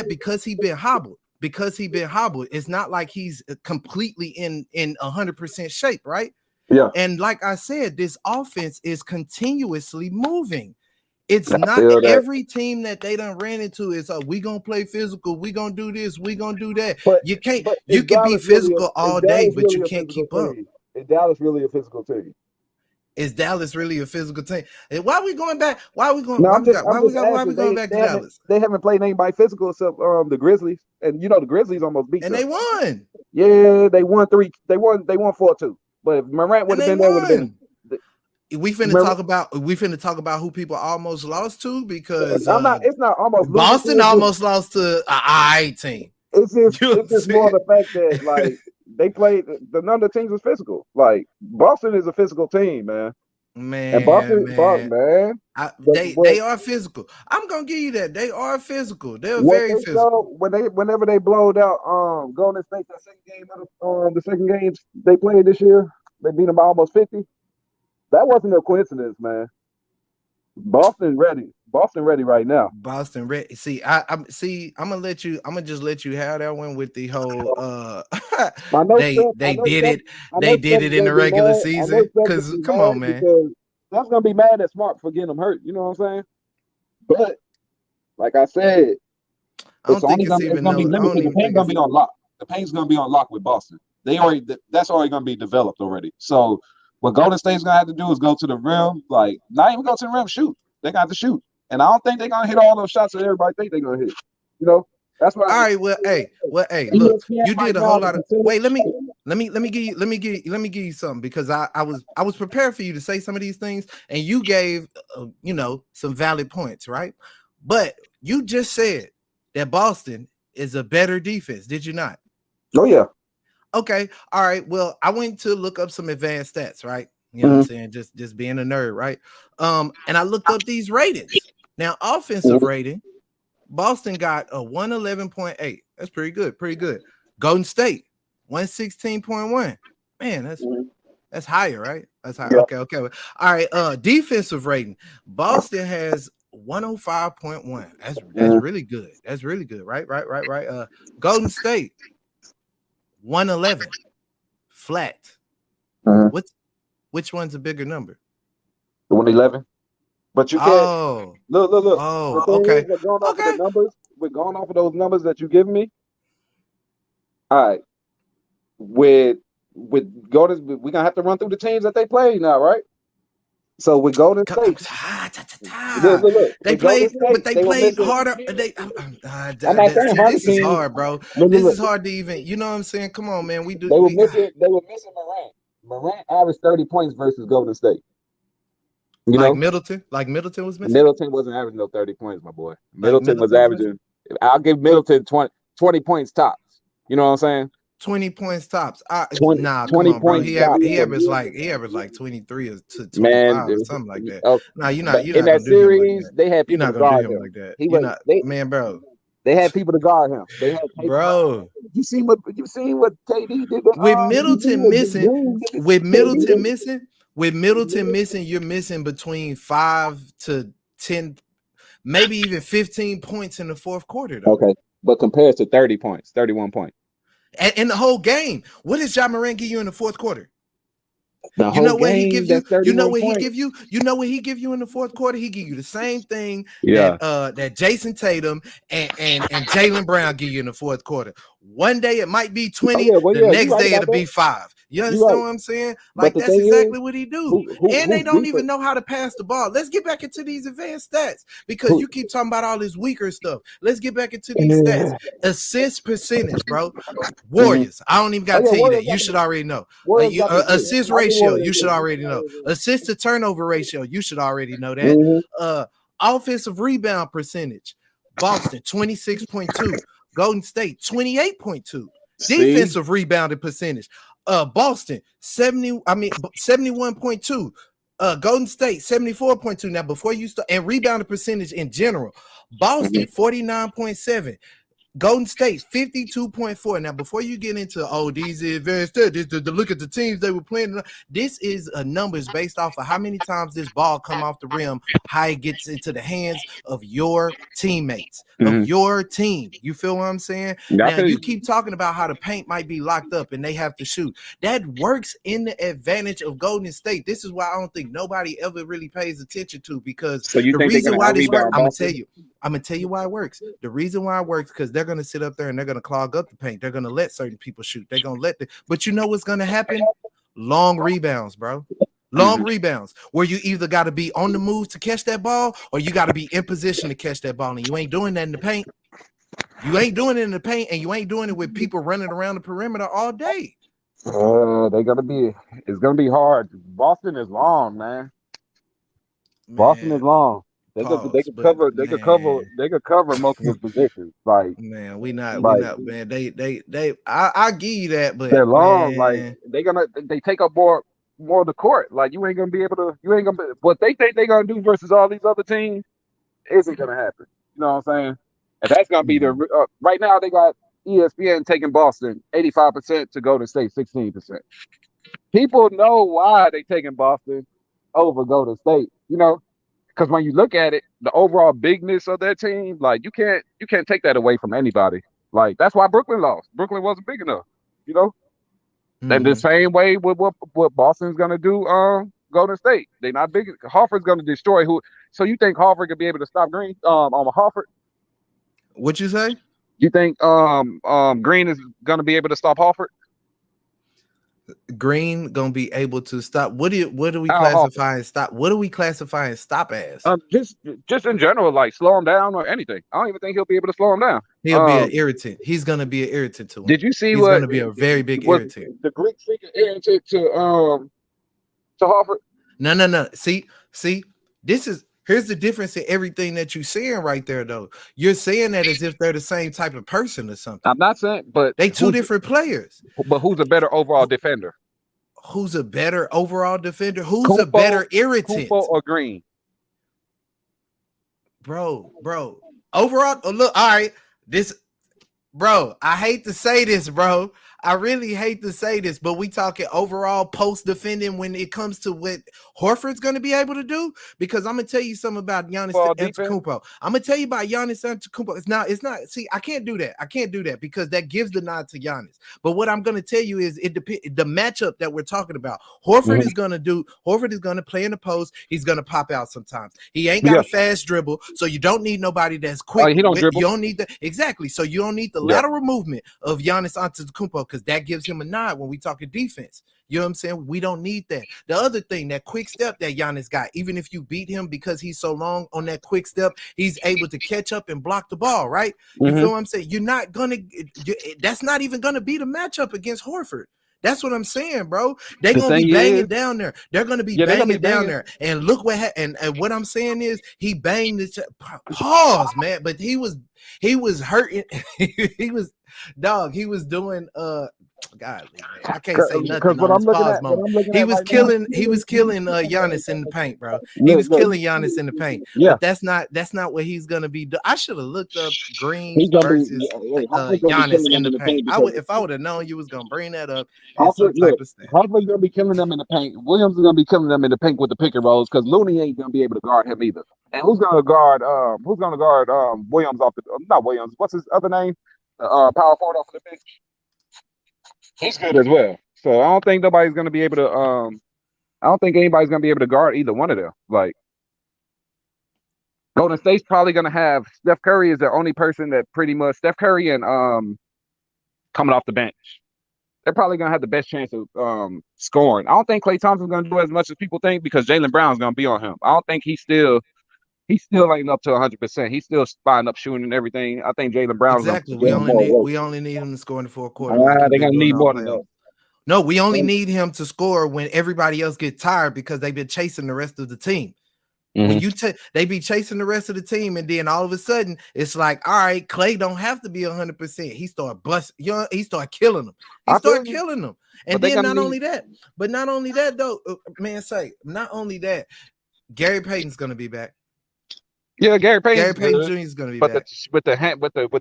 Speaker 1: because he been hobbled. It's not like he's completely in 100% shape, right?
Speaker 3: Yeah.
Speaker 1: And like I said, this offense is continuously moving. It's not every team that they done ran into is we gonna play physical, we gonna do this, we gonna do that. But you can't. You can be physical all day, but you can't keep up.
Speaker 3: Is Dallas really a physical team?
Speaker 1: Is Dallas really a physical team? And why are we going back? Why are we going?
Speaker 3: No,
Speaker 1: Why
Speaker 3: I'm
Speaker 1: we
Speaker 3: just
Speaker 1: got? Why we
Speaker 3: asking.
Speaker 1: going back to Dallas?
Speaker 3: They haven't played anybody physical except the Grizzlies, and you know the Grizzlies almost beat
Speaker 1: And
Speaker 3: them.
Speaker 1: they won.
Speaker 3: Yeah, they won 3. They won 4-2. But if Morant would
Speaker 1: And
Speaker 3: have
Speaker 1: they
Speaker 3: been there, would have been.
Speaker 1: won. We finna talk about who people almost lost to because
Speaker 3: I'm not. It's not almost losing
Speaker 1: Boston
Speaker 3: to,
Speaker 1: almost lost to an I team.
Speaker 3: It's just
Speaker 1: You know
Speaker 3: it's just more the fact that like they played the none of the teams was physical. Like Boston is a physical team, man. And Boston, man.
Speaker 1: They are physical. I'm gonna give you that. They are physical. They're
Speaker 3: what
Speaker 1: very
Speaker 3: they
Speaker 1: physical.
Speaker 3: Whenever they blowed out Golden State that second game of the second games they played this year, they beat them by almost 50. That wasn't a coincidence, man. Boston ready right now.
Speaker 1: Boston ready. I'm gonna just let you have that one with the whole they did it in the regular season. Because come on, man.
Speaker 3: That's gonna be mad at Smart for getting them hurt. You know what I'm saying? But like I said, it's gonna be limited. The paint's gonna be on lock. The paint's gonna be on lock with Boston. That's already gonna be developed already. So what Golden State's gonna have to do is go to the rim, like not even go to the rim, shoot. They got to shoot, and I don't think they're gonna hit all those shots that everybody think they're gonna hit. You know, that's why.
Speaker 1: All right, well, hey, look, you did a whole lot of. Wait, let me give you something because I was prepared for you to say some of these things, and you gave some valid points, right? But you just said that Boston is a better defense, did you not?
Speaker 3: Oh yeah.
Speaker 1: Okay, all right. Well, I went to look up some advanced stats, right? You know what I'm saying? Just being a nerd, right? And I looked up these ratings. Now, offensive rating, Boston got a 111.8. That's pretty good, pretty good. Golden State, 116.1. Man, that's higher, right? That's higher. Yeah. Okay. All right. Defensive rating, Boston has 105.1. That's really good. That's really good, right? Golden State, 111 flat. Which one's a bigger number?
Speaker 3: The 111. But you can't look.
Speaker 1: Oh, okay.
Speaker 3: We're going off of the numbers. We're going off of those numbers that you give me. All right. With Golden, we're gonna have to run through the teams that they play now, right? So with Golden State,
Speaker 1: they played harder. This is hard, bro. This is hard to even. You know what I'm saying? Come on, man. They were missing
Speaker 3: Morant. Morant averaged 30 points versus Golden State.
Speaker 1: Middleton was missing.
Speaker 3: Middleton wasn't averaging no 30 points, my boy. Middleton was averaging. I'll give Middleton 20 points tops. You know what I'm saying?
Speaker 1: 20 points tops.
Speaker 3: 20
Speaker 1: come on, bro. He averaged like 23 or 25 or something like that. No, you're not.
Speaker 3: In that series, they had people to guard him
Speaker 1: like that. Man, bro.
Speaker 3: They had people to guard him. They had
Speaker 1: bro.
Speaker 3: You seen what KD did?
Speaker 1: With Middleton missing, you're missing between 5 to 10, maybe even 15 points in the fourth quarter. Though.
Speaker 3: Okay, but compared to 30 points, 31 points.
Speaker 1: And in the whole game, what does Ja Morant give you in the fourth quarter? You know what he give you? You know what he give you? You know what he give you in the fourth quarter? He give you the same thing that Jayson Tatum and Jalen Brown give you in the fourth quarter. One day it might be 20, the next day it'll be 5. You understand what I'm saying? Like that's exactly what he do. And they don't even know how to pass the ball. Let's get back into these advanced stats because you keep talking about all this weaker stuff. Let's get back into these stats. Assist percentage, bro. Warriors. I don't even got to tell you that. You should already know. Assist ratio. You should already know. Assist to turnover ratio. You should already know that. Offensive rebound percentage. Boston 26.2. Golden State 28.2. Defensive rebounding percentage. Boston 71.2. Golden State 74.2. Now before you start, and rebounding percentage in general, Boston 49.7. Golden State 52.4. Now, before you get into these advanced stats, to look at the teams they were playing, this is numbers based off of how many times this ball come off the rim, how it gets into the hands of your teammates, of your team. You feel what I'm saying? Now, you keep talking about how the paint might be locked up and they have to shoot. That works in the advantage of Golden State. This is why I don't think nobody ever really pays attention to because the reason why this works, I'm gonna tell you why it works. The reason why it works because they're gonna sit up there and they're gonna clog up the paint. They're gonna let certain people shoot. They're gonna but you know what's gonna happen? Long rebounds, bro. Long rebounds where you either got to be on the move to catch that ball or you got to be in position to catch that ball. And you ain't doing that in the paint. You ain't doing it in the paint, and you ain't doing it with people running around the perimeter all day.
Speaker 3: It's gonna be hard. Boston is long, man. Boston is long. They could cover multiple positions. Like,
Speaker 1: man, we not, man. I give you that, but
Speaker 3: they're long.
Speaker 1: Man.
Speaker 3: Like they take up more of the court. Like you ain't gonna be able to. You ain't gonna. What they think they're gonna do versus all these other teams isn't gonna happen. You know what I'm saying? And that's gonna be the right now. They got ESPN taking Boston 85% to Golden State 16%. People know why they taking Boston over Golden State. You know. Because when you look at it, the overall bigness of their team, like you can't take that away from anybody. Like that's why Brooklyn lost. Brooklyn wasn't big enough, you know. And the same way with what Boston's gonna do, Golden State. They're not big. Horford's gonna destroy who. So you think Horford could be able to stop Green? On Horford?
Speaker 1: What you say?
Speaker 3: You think Green is gonna be able to stop Horford?
Speaker 1: Green gonna be able to stop. What do we classify and stop? What do we classify and stop as?
Speaker 3: Just in general, like slow him down or anything. I don't even think he'll be able to slow him down.
Speaker 1: He'll be an irritant. He's gonna be an irritant to him.
Speaker 3: Did you see
Speaker 1: he's gonna be a very big irritant?
Speaker 3: The Greek freaking irritant to Horford?
Speaker 1: No. See, here's the difference in everything that you're saying right there, though. You're saying that as if they're the same type of person or something.
Speaker 3: I'm not saying, but
Speaker 1: they two different players.
Speaker 3: But who's a better overall defender?
Speaker 1: Who's a better overall defender? Who's a better irritant?
Speaker 3: Kupo or Green?
Speaker 1: Bro. Overall, look, all right. Bro, I hate to say this, bro. I really hate to say this, but we talking overall post defending when it comes to what Horford's going to be able to do. Because I'm gonna tell you something about Giannis Antetokounmpo. I'm gonna tell you about Giannis Antetokounmpo. It's not. See, I can't do that because that gives the nod to Giannis. But what I'm gonna tell you is it depends. The matchup that we're talking about. Horford is gonna play in the post. He's gonna pop out sometimes. He ain't got a fast dribble, so you don't need nobody that's quick.
Speaker 3: He don't dribble.
Speaker 1: You don't need exactly. So you don't need the lateral movement of Giannis Antetokounmpo. Because that gives him a nod when we talking defense. You know what I'm saying? We don't need that. The other thing, that quick step that Giannis got, even if you beat him because he's so long on that quick step, he's able to catch up and block the ball, right? You feel what I'm saying? That's not even going to be the matchup against Horford. That's what I'm saying, bro. They're going to be banging down there. They're going to be banging down there. And look what and what I'm saying is he banged this pause, man. But he was hurting. he was doing God, man. I can't say nothing on this pause moment. He was killing Giannis in the paint, bro. He was killing Giannis in the paint. But that's not what he's gonna be. I should have looked up Green versus Giannis in the paint. If I would have known you was gonna bring that up.
Speaker 3: Horford's gonna be killing them in the paint. Williams is gonna be killing them in the paint with the pick and rolls because Looney ain't gonna be able to guard him either. And who's gonna guard Williams off the not Williams? What's his other name? Power forward off of the bench. He's good as well. So I don't think anybody's gonna be able to guard either one of them. Like Golden State's probably gonna have Steph Curry is the only person that pretty much Steph Curry and coming off the bench. They're probably gonna have the best chance of scoring. I don't think Klay Thompson's gonna do as much as people think because Jalen Brown's gonna be on him. I don't think he still ain't up to 100%. He's still spotting up, shooting and everything. I think Jalen Brown's
Speaker 1: exactly. We only need him to score in the fourth quarter.
Speaker 3: They're gonna need more than that.
Speaker 1: No, we only need him to score when everybody else gets tired because they've been chasing the rest of the team. When they be chasing the rest of the team, and then all of a sudden it's like, all right, Klay don't have to be 100%. He start busting, he start killing them. Killing them. And then not only that though, not only that, Gary Payton's gonna be back.
Speaker 3: Yeah, Gary Payton
Speaker 1: Jr. is going to be back.
Speaker 3: With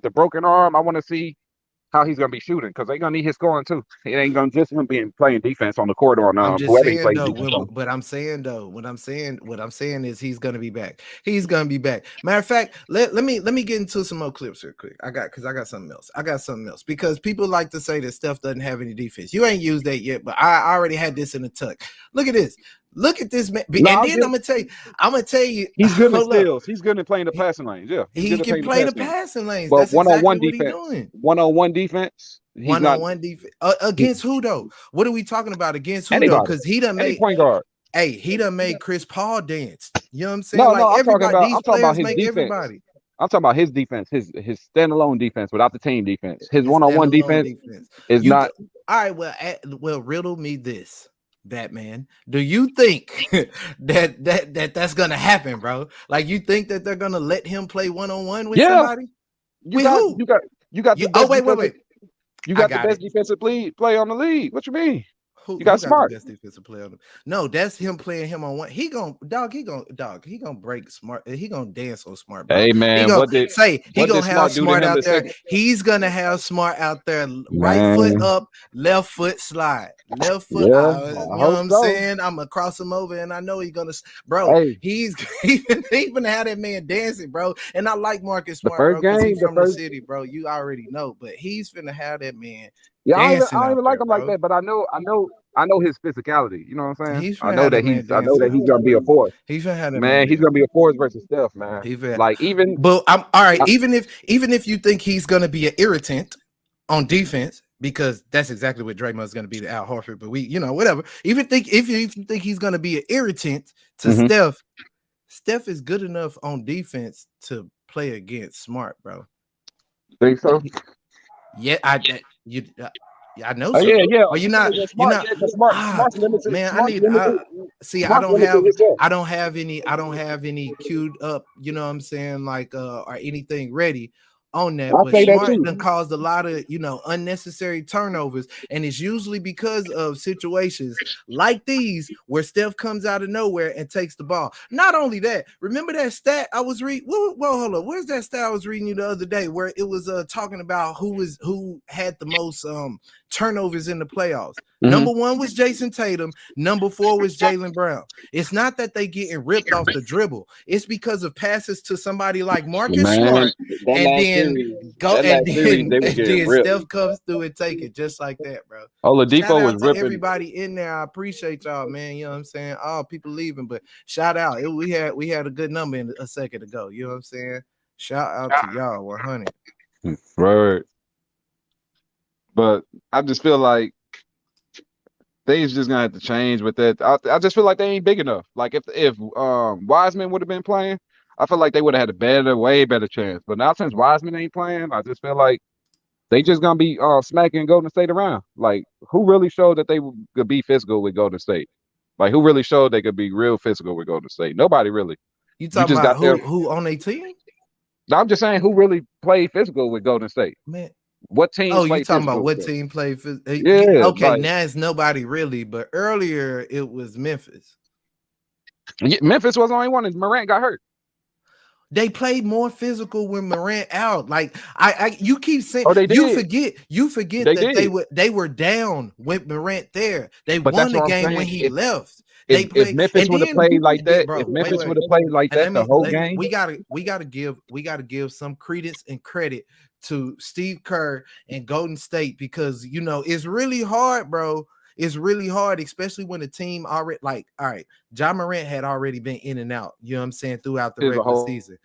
Speaker 3: the broken arm, I want to see how he's going to be shooting because they're going to need his scoring too. It ain't going to just him being playing defense on the court or whoever he plays defense on.
Speaker 1: But I'm saying what I'm saying is he's going to be back. He's going to be back. Matter of fact, let me get into some more clips real quick. I got something else because people like to say that Steph doesn't have any defense. You ain't used that yet, but I already had this in the tuck. Look at this. Look at this man. And then I'm gonna tell you
Speaker 3: he's good at steals. He's good at playing the passing lanes. Yeah.
Speaker 1: He can play the passing lanes.
Speaker 3: But one-on-one
Speaker 1: defense.
Speaker 3: One-on-one defense.
Speaker 1: One-on-one defense. Against who though? What are we talking about? Against who though? Because he done made
Speaker 3: point guard.
Speaker 1: Hey, he done made Chris Paul dance. You know what I'm saying?
Speaker 3: No,
Speaker 1: Like
Speaker 3: I'm talking
Speaker 1: everybody,
Speaker 3: about
Speaker 1: these
Speaker 3: I'm talking about
Speaker 1: players
Speaker 3: his
Speaker 1: make
Speaker 3: defense.
Speaker 1: everybody.
Speaker 3: I'm talking about his defense, his standalone defense without the team defense. His
Speaker 1: His
Speaker 3: one-on-one
Speaker 1: standalone
Speaker 3: defense
Speaker 1: defense.
Speaker 3: is
Speaker 1: You
Speaker 3: not.
Speaker 1: th- all right? Well, riddle me this, Batman. Do you think that's gonna happen, bro? Like, you think that they're gonna let him play one-on-one with
Speaker 3: Yeah,
Speaker 1: somebody?
Speaker 3: you
Speaker 1: With
Speaker 3: got
Speaker 1: who?
Speaker 3: the best defensive.
Speaker 1: You
Speaker 3: You
Speaker 1: I
Speaker 3: got the
Speaker 1: got it.
Speaker 3: best defensive play on the league. What you mean? You
Speaker 1: Who
Speaker 3: got
Speaker 1: got the
Speaker 3: Smart.
Speaker 1: best defensive player? No, that's him playing him on one. He gonna break Smart. He gonna dance on Smart, bro.
Speaker 3: Hey
Speaker 1: He
Speaker 3: man,
Speaker 1: gonna
Speaker 3: what did
Speaker 1: have
Speaker 3: Smart do to
Speaker 1: Smart
Speaker 3: him
Speaker 1: out
Speaker 3: the
Speaker 1: there.
Speaker 3: second?
Speaker 1: He's gonna have Smart out there. Right foot
Speaker 3: Man,
Speaker 1: up, left foot slide, left foot.
Speaker 3: yeah,
Speaker 1: You
Speaker 3: I
Speaker 1: know what
Speaker 3: hope
Speaker 1: I'm
Speaker 3: so.
Speaker 1: saying? I'm gonna cross him over, and I know he's gonna. Bro,
Speaker 3: Hey,
Speaker 1: he's even had that man dancing, bro. And I like Marcus
Speaker 3: the
Speaker 1: Smart,
Speaker 3: first
Speaker 1: bro, because
Speaker 3: game,
Speaker 1: he's from the city, bro. You already know, but he's finna have that man
Speaker 3: yeah, I
Speaker 1: dancing
Speaker 3: don't
Speaker 1: out
Speaker 3: even like
Speaker 1: there,
Speaker 3: him like
Speaker 1: bro.
Speaker 3: that, but I know his physicality. You know what I'm saying?
Speaker 1: He's
Speaker 3: I
Speaker 1: finna
Speaker 3: know
Speaker 1: have
Speaker 3: that
Speaker 1: that man
Speaker 3: I know
Speaker 1: dancing.
Speaker 3: that he's gonna be a force.
Speaker 1: He's finna have that man
Speaker 3: Man, he's gonna
Speaker 1: dancing.
Speaker 3: be a force versus Steph, man.
Speaker 1: He finna,
Speaker 3: Like even,
Speaker 1: but I'm all right.
Speaker 3: I-
Speaker 1: Even if you think he's gonna be an irritant on defense, because that's exactly what Draymond's gonna be to Al Horford. But whatever. If you think he's gonna be an irritant to
Speaker 3: Mhm.
Speaker 1: Steph is good enough on defense to play against Smart, bro.
Speaker 3: Think so?
Speaker 1: Yeah, I know
Speaker 3: Oh
Speaker 1: so.
Speaker 3: yeah.
Speaker 1: Or you're
Speaker 3: Yeah,
Speaker 1: not.
Speaker 3: yeah,
Speaker 1: You're
Speaker 3: Smart.
Speaker 1: not.
Speaker 3: Yeah, 'cause
Speaker 1: Ah,
Speaker 3: Smart's limited.
Speaker 1: man,
Speaker 3: Smart's limited.
Speaker 1: see.
Speaker 3: Smart's limited himself.
Speaker 1: I don't have any queued up. You know what I'm saying? Like or anything ready on that.
Speaker 3: I
Speaker 1: But
Speaker 3: say that
Speaker 1: Smart
Speaker 3: too.
Speaker 1: done caused a lot of unnecessary turnovers, and it's usually because of situations like these where Steph comes out of nowhere and takes the ball. Not only that, remember that stat I was reading? Well, hold up. Where's that stat I was reading you the other day where it was talking about who had the most turnovers in the playoffs? Number 1 was Jayson Tatum. Number 4 was Jalen Brown. It's not that they getting ripped off the dribble. It's because of passes to somebody like Marcus
Speaker 3: Man,
Speaker 1: Smart,
Speaker 3: that
Speaker 1: and
Speaker 3: last
Speaker 1: then
Speaker 3: series, they were getting ripped.
Speaker 1: Steph comes through and take it just like that, bro. Shout
Speaker 3: Oladipo was
Speaker 1: out to
Speaker 3: ripping.
Speaker 1: everybody in there. I appreciate y'all, man. You know what I'm saying? All people leaving, but shout out. We had a good number in a second ago. You know what I'm saying? Shout out to y'all 100.
Speaker 3: Right. But I just feel like things just gonna have to change with that. I just feel like they ain't big enough. Like if Wiseman would have been playing, I feel like they would have had a way better chance. But now since Wiseman ain't playing, I just feel like they just gonna be smacking Golden State around. Like who really showed that they could be physical with Golden State? Like who really showed they could be real physical with Golden State? Nobody really.
Speaker 1: You talking
Speaker 3: just
Speaker 1: about
Speaker 3: got there.
Speaker 1: who on their team?
Speaker 3: I'm just saying who really played physical with Golden State.
Speaker 1: Man.
Speaker 3: What team?
Speaker 1: Oh, you
Speaker 3: played
Speaker 1: talking about
Speaker 3: physical
Speaker 1: what
Speaker 3: with
Speaker 1: team played?
Speaker 3: Yeah.
Speaker 1: Okay,
Speaker 3: Like,
Speaker 1: now it's nobody really, but earlier it was Memphis.
Speaker 3: Memphis was the only one, and Morant got hurt.
Speaker 1: They played more physical when Morant out. Like you keep saying,
Speaker 3: Oh, they did.
Speaker 1: You forget
Speaker 3: They
Speaker 1: that
Speaker 3: did.
Speaker 1: they were down with Morant there. They
Speaker 3: But
Speaker 1: won
Speaker 3: that's
Speaker 1: the
Speaker 3: what I'm
Speaker 1: game
Speaker 3: saying.
Speaker 1: when he left.
Speaker 3: If
Speaker 1: Played,
Speaker 3: Memphis would have played like that,
Speaker 1: bro,
Speaker 3: if Memphis
Speaker 1: wait.
Speaker 3: would have played like that the whole game,
Speaker 1: we gotta give some credence and credit to Steve Kerr and Golden State, because it's really hard, bro. It's really hard, especially when the team already, like, all right, Ja Morant had already been in and out, you know what I'm saying, throughout the regular season.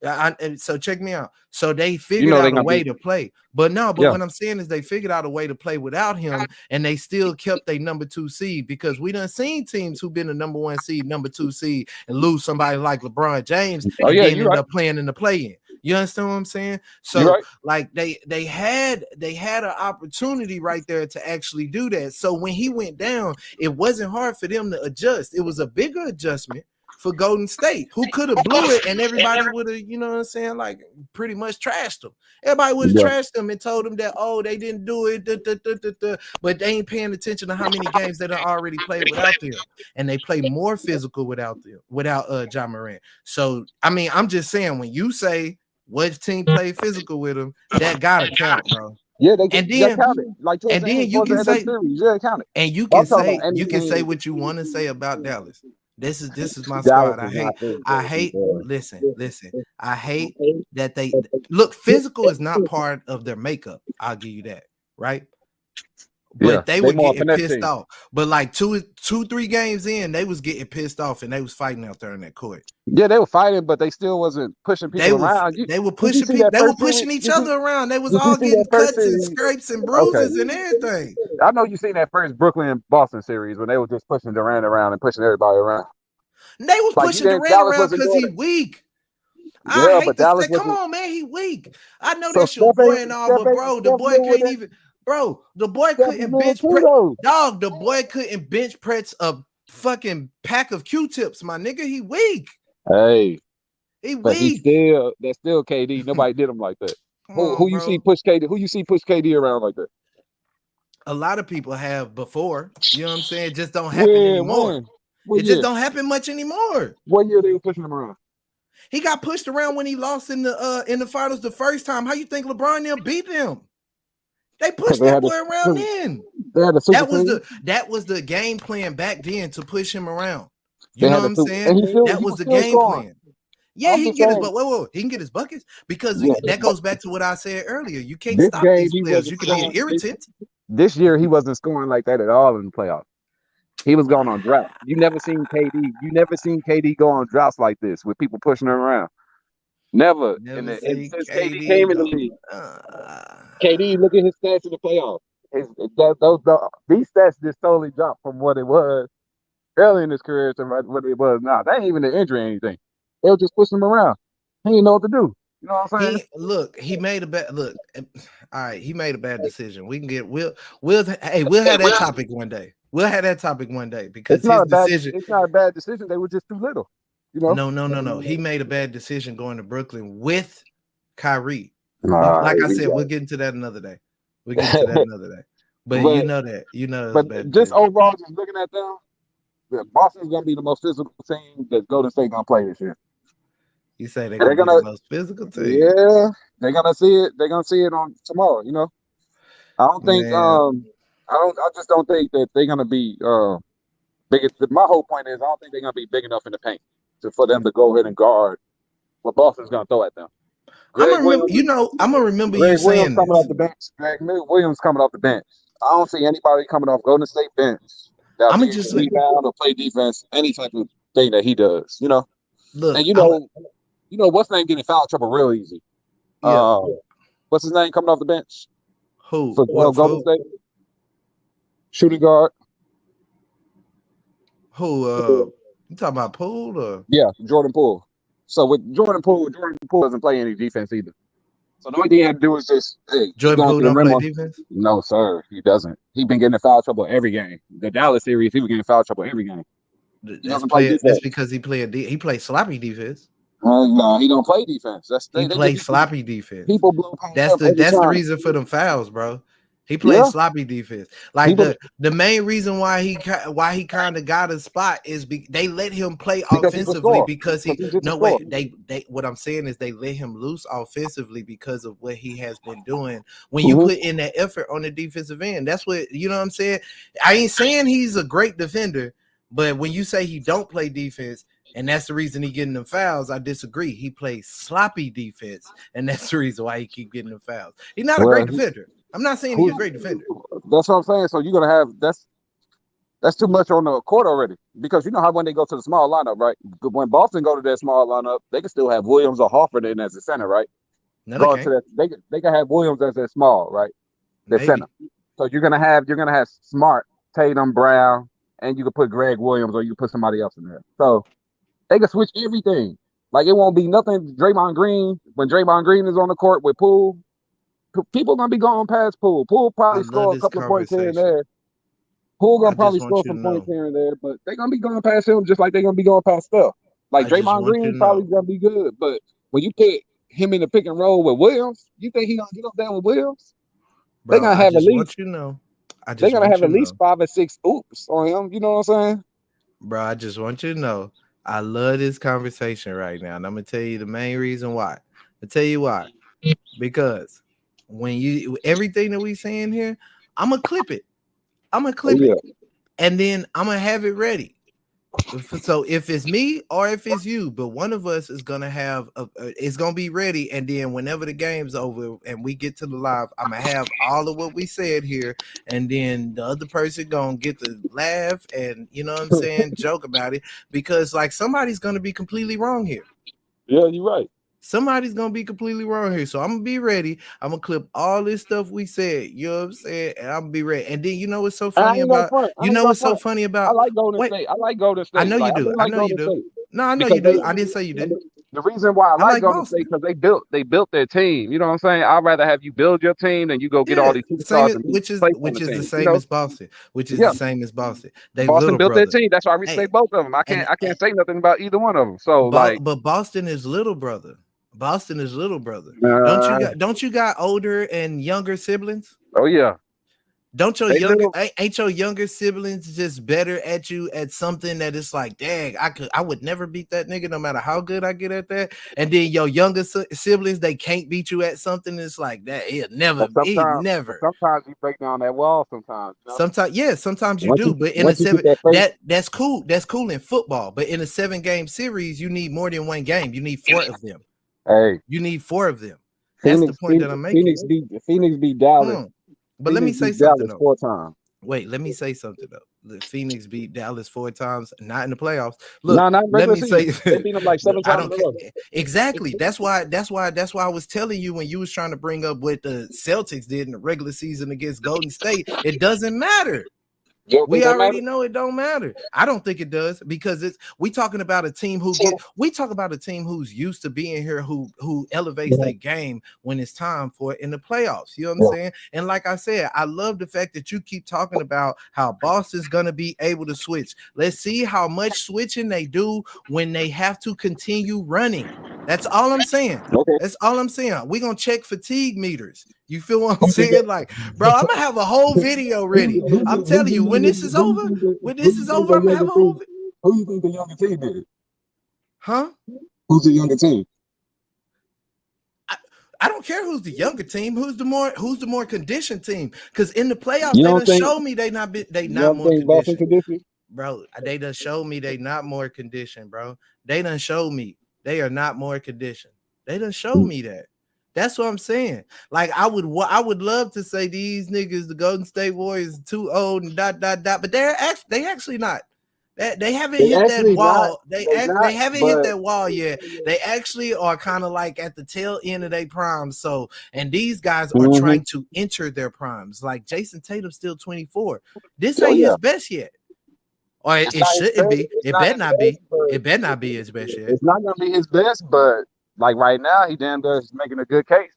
Speaker 1: And so check me out. So they figured out a way to play. But what I'm saying is they figured out a way to play without him, and they still kept their number 2 seed, because we done seen teams who've been the number 1 seed, number 2 seed, and lose somebody like LeBron James and then end up playing in the play-in. You understand what I'm saying? So like they had an opportunity right there to actually do that. So when he went down, it wasn't hard for them to adjust. It was a bigger adjustment for Golden State, who could have blew it, and everybody would have, you know what I'm saying, like pretty much trashed them. Everybody would have trashed them and told them that, oh, they didn't do it, but they ain't paying attention to how many games they done already played without them, and they play more physical without Ja Morant. So I mean, I'm just saying, when you say what team played physical with him, that gotta count, bro.
Speaker 3: Yeah, they counted. Like,
Speaker 1: and then you can say, and you can say what you want to say about Dallas. This is my squad. I hate. Listen. I hate that they look. Physical is not part of their makeup. I'll give you that, right? But they
Speaker 3: they
Speaker 1: were
Speaker 3: more
Speaker 1: getting
Speaker 3: finesse
Speaker 1: pissed
Speaker 3: team.
Speaker 1: off. But like 3 games in, they was getting pissed off and they was fighting out there in that court.
Speaker 3: Yeah, they were fighting, but they still wasn't pushing people around.
Speaker 1: They were
Speaker 3: Did you
Speaker 1: pushing
Speaker 3: see
Speaker 1: people.
Speaker 3: that
Speaker 1: They were
Speaker 3: first series?
Speaker 1: pushing each other around. They was
Speaker 3: Did you
Speaker 1: all
Speaker 3: see
Speaker 1: getting
Speaker 3: that first
Speaker 1: cuts and
Speaker 3: series?
Speaker 1: scrapes and
Speaker 3: Okay.
Speaker 1: bruises and everything.
Speaker 3: I know you seen that first Brooklyn Boston series when they were just pushing Durant around and pushing everybody around.
Speaker 1: And they was
Speaker 3: Like
Speaker 1: pushing Durant
Speaker 3: Dallas
Speaker 1: around
Speaker 3: wasn't
Speaker 1: because
Speaker 3: doing
Speaker 1: he
Speaker 3: it.
Speaker 1: weak. I
Speaker 3: Yeah,
Speaker 1: hate
Speaker 3: but
Speaker 1: to
Speaker 3: Dallas
Speaker 1: say, come
Speaker 3: wasn't.
Speaker 1: on, man, he weak. I know
Speaker 3: So
Speaker 1: that's your boy and all, but
Speaker 3: Steph
Speaker 1: bro, the boy
Speaker 3: knew what
Speaker 1: can't
Speaker 3: that
Speaker 1: even. Bro, the boy
Speaker 3: Steph was
Speaker 1: couldn't
Speaker 3: doing
Speaker 1: bench
Speaker 3: too
Speaker 1: press.
Speaker 3: though.
Speaker 1: Dog, the boy couldn't bench press a fucking pack of Q-tips, my nigga. He weak.
Speaker 3: Hey,
Speaker 1: He
Speaker 3: but
Speaker 1: weak.
Speaker 3: that's still KD. Nobody did him like that.
Speaker 1: Come
Speaker 3: Who
Speaker 1: on,
Speaker 3: you
Speaker 1: bro.
Speaker 3: see push KD? Who you see push KD around like that?
Speaker 1: A lot of people have before. You know what I'm saying? It just don't happen anymore.
Speaker 3: What
Speaker 1: It
Speaker 3: year?
Speaker 1: just don't happen much anymore.
Speaker 3: What year they were pushing him around?
Speaker 1: He got pushed around when he lost in the finals the first time. How you think LeBron and them beat him? They pushed that boy around then.
Speaker 3: They had a super team.
Speaker 1: That was the game plan back then to push him around.
Speaker 3: They
Speaker 1: You know
Speaker 3: had
Speaker 1: what I'm saying? That was the game plan. Yeah, he can get his he can get his buckets because that goes back to what I said earlier. You can't
Speaker 3: This
Speaker 1: stop
Speaker 3: game,
Speaker 1: these
Speaker 3: he
Speaker 1: players.
Speaker 3: wasn't
Speaker 1: You can be an
Speaker 3: scoring.
Speaker 1: irritant.
Speaker 3: This year, he wasn't scoring like that at all in the playoffs. He was going on drought. You never seen KD go on droughts like this with people pushing him around. Never. And since KD came in the league, KD, look at his stats in the playoffs. These stats just totally dropped from what it was early in his career to what it was now. That ain't even an injury or anything. They were just pushing him around. He didn't know what to do. You know what I'm saying?
Speaker 1: He made a bad look. All right, he made a bad decision. We'll have that topic one day. We'll have that topic one day because
Speaker 3: it's not a bad decision. They were just too little. You know?
Speaker 1: No. He made a bad decision going to Brooklyn with Kyrie. Like I said, we'll get into that another day. We'll get into that another day. But you know that.
Speaker 3: But just overall, just looking at them, Boston's gonna be the most physical team that Golden State gonna play this year.
Speaker 1: You say they're gonna be the most physical team.
Speaker 3: Yeah, they're gonna see it. They're gonna see it on tomorrow. You know, I don't think. I just don't think that they're gonna be big. My whole point is, I don't think they're gonna be big enough in the paint for them to go ahead and guard what Boston's gonna throw at them.
Speaker 1: I'm gonna remember you saying
Speaker 3: coming off the bench. Greg Williams coming off the bench. I don't see anybody coming off Golden State bench that will just rebound or play defense, any type of thing that he does. You know,
Speaker 1: look,
Speaker 3: and you know what's name getting foul trouble real easy.
Speaker 1: Yeah.
Speaker 3: What's his name coming off the bench?
Speaker 1: Who?
Speaker 3: For Golden State? Shooting guard.
Speaker 1: Who? You talking about Poole or?
Speaker 3: Yeah, Jordan Poole. So with Jordan Poole doesn't play any defense either. So the only thing he had to do is just
Speaker 1: Jordan Poole don't play defense?
Speaker 3: No, sir, he doesn't. He's been getting in foul trouble every game. The Dallas series, he was getting foul trouble every game.
Speaker 1: That's because he plays sloppy defense.
Speaker 3: No, he don't play defense.
Speaker 1: He plays sloppy defense.
Speaker 3: People blow
Speaker 1: That's the reason for them fouls, bro. He plays sloppy defense. Like the main reason why he kind of got a spot is they let him play offensively because what I'm saying is they let him loose offensively because of what he has been doing. When you put in that effort on the defensive end, that's what you know what I'm saying. I ain't saying he's a great defender, but when you say he don't play defense, and that's the reason he getting them fouls, I disagree. He plays sloppy defense, and that's the reason why he keep getting them fouls. He's not a great defender. I'm not saying he's a great defender.
Speaker 3: That's what I'm saying. So you're gonna have that's too much on the court already. Because you know how when they go to the small lineup, right? When Boston go to that small lineup, they can still have Williams or Horford in as a center, right?
Speaker 1: No,
Speaker 3: they can have Williams as their small, right? Their center. So you're gonna have Smart, Tatum, Brown, and you can put Greg Williams or you put somebody else in there. So they can switch everything. Like it won't be nothing. Dremond Green, when Dremond Green is on the court with Poole, people gonna be going past Poole. Poole probably score a couple of points here and there. Poole gonna probably score some points here and there, but they're gonna be going past him just like they're gonna be going past Steph. Like Dremond Green probably gonna be good, but when you put him in the pick and roll with Williams, you think he's gonna get up there with Williams? They're gonna have at least they're gonna have at least 5 or 6 oops on him. You know what I'm saying?
Speaker 1: Bro, I just want you to know I love this conversation right now, and I'm gonna tell you the main reason why. I'll tell you why. Because when everything that we saying here, I'm gonna clip it. And then I'm gonna have it ready. So if it's me or if it's you, but one of us is gonna have it's gonna be ready, and then whenever the game's over and we get to the live, I'm gonna have all of what we said here, and then the other person gonna get to laugh and you know what I'm saying, joke about it, because like somebody's gonna be completely wrong here.
Speaker 3: Yeah, you're right.
Speaker 1: Somebody's gonna be completely wrong here. So I'm gonna be ready. I'm gonna clip all this stuff we said, you know what I'm saying? And I'm gonna be ready. And then you know what's so
Speaker 3: I
Speaker 1: funny
Speaker 3: ain't gonna
Speaker 1: about
Speaker 3: front. I
Speaker 1: you
Speaker 3: ain't
Speaker 1: know
Speaker 3: gonna
Speaker 1: what's so
Speaker 3: front.
Speaker 1: funny
Speaker 3: I
Speaker 1: about
Speaker 3: like Golden
Speaker 1: wait,
Speaker 3: State. I like Golden
Speaker 1: I
Speaker 3: State.
Speaker 1: know you
Speaker 3: Like I
Speaker 1: do.
Speaker 3: been
Speaker 1: I
Speaker 3: like
Speaker 1: know you
Speaker 3: Golden
Speaker 1: do.
Speaker 3: State
Speaker 1: No, I know
Speaker 3: because
Speaker 1: you do. I didn't say you didn't.
Speaker 3: the reason why I
Speaker 1: I
Speaker 3: like
Speaker 1: like
Speaker 3: Golden State
Speaker 1: Boston.
Speaker 3: because they built their team. You know what I'm saying? I'd rather have you build your team than you go get all
Speaker 1: Yeah,
Speaker 3: these
Speaker 1: same
Speaker 3: superstars
Speaker 1: as
Speaker 3: and be
Speaker 1: which is
Speaker 3: placed on
Speaker 1: which
Speaker 3: the
Speaker 1: is the
Speaker 3: team. You
Speaker 1: same
Speaker 3: know?
Speaker 1: as Boston, which is
Speaker 3: Yeah.
Speaker 1: the same as Boston. They
Speaker 3: Boston
Speaker 1: little
Speaker 3: built their
Speaker 1: brother.
Speaker 3: team. That's why I
Speaker 1: Hey,
Speaker 3: respect both of them. I
Speaker 1: and
Speaker 3: can't say nothing about either one of them. So like,
Speaker 1: But Boston is little brother. Boston is little brother.
Speaker 3: uh,
Speaker 1: Don't you got older and younger siblings?
Speaker 3: oh yeah,
Speaker 1: Don't your
Speaker 3: they
Speaker 1: younger
Speaker 3: little.
Speaker 1: ain't your younger siblings just better at you at something that it's like, dang, I would never beat that nigga no matter how good I get at that. And then your younger siblings, they can't beat you at something. It's like that.
Speaker 3: But
Speaker 1: He
Speaker 3: but
Speaker 1: never.
Speaker 3: sometimes you break down that wall. Sometimes, you know.
Speaker 1: Sometimes, yeah, sometimes you do, but in a
Speaker 3: Once you get
Speaker 1: seven,
Speaker 3: that first,
Speaker 1: that's cool. That's cool in football. But in a 7-game series, you need more than one game. You need 4 of them.
Speaker 3: hey,
Speaker 1: You need 4 of them. That's the point that I'm making.
Speaker 3: Phoenix beat Dallas.
Speaker 1: But let me
Speaker 3: Phoenix
Speaker 1: say
Speaker 3: beat
Speaker 1: something
Speaker 3: Dallas
Speaker 1: though.
Speaker 3: 4 times.
Speaker 1: Wait, let me say something though. The Phoenix beat Dallas 4 times, not in the playoffs.
Speaker 3: No,
Speaker 1: Look,
Speaker 3: not in
Speaker 1: let
Speaker 3: regular
Speaker 1: me say,
Speaker 3: season. They beat them like 7
Speaker 1: I
Speaker 3: times in
Speaker 1: don't
Speaker 3: a
Speaker 1: care
Speaker 3: row.
Speaker 1: exactly. That's why I was telling you when you was trying to bring up what the Celtics did in the regular season against Golden State. It doesn't matter.
Speaker 3: You don't think
Speaker 1: We
Speaker 3: that matter?
Speaker 1: already know it don't matter. I don't think it does because we talking about a team who's used to being here, who elevates their game when it's time for it in the playoffs. You know what I'm saying? And like I said, I love the fact that you keep talking about how Boston's gonna be able to switch. Let's see how much switching they do when they have to continue running. That's all I'm saying.
Speaker 3: Okay.
Speaker 1: That's all I'm saying. We're gonna check fatigue meters. You feel what I'm saying? Like, bro, I'm gonna have a whole video ready. I'm telling you, when this is over, I'm gonna have a whole
Speaker 3: Who you think the younger team is?
Speaker 1: huh?
Speaker 3: Who's the younger team?
Speaker 1: I don't care who's the younger team, who's the more conditioned team. Because in the playoffs,
Speaker 3: You
Speaker 1: they
Speaker 3: don't
Speaker 1: done
Speaker 3: think
Speaker 1: show me they not more
Speaker 3: Boston
Speaker 1: conditioned.
Speaker 3: conditioned?
Speaker 1: Bro, they done show me they not more conditioned, bro. They done show me they are not more conditioned. They done show me that. That's what I'm saying. Like I would love to say these niggas, the Golden State Warriors, too old and dot. But they actually not. They haven't hit that wall. They haven't hit that wall yet. They actually are kind of like at the tail end of their prime. So, and these guys are trying to enter their primes. Like Jayson Tatum still 24. This ain't his best yet. Or it shouldn't be. It better not be. It better not be his best yet.
Speaker 3: It's not gonna be his best, but like right now, he damn does making a good case.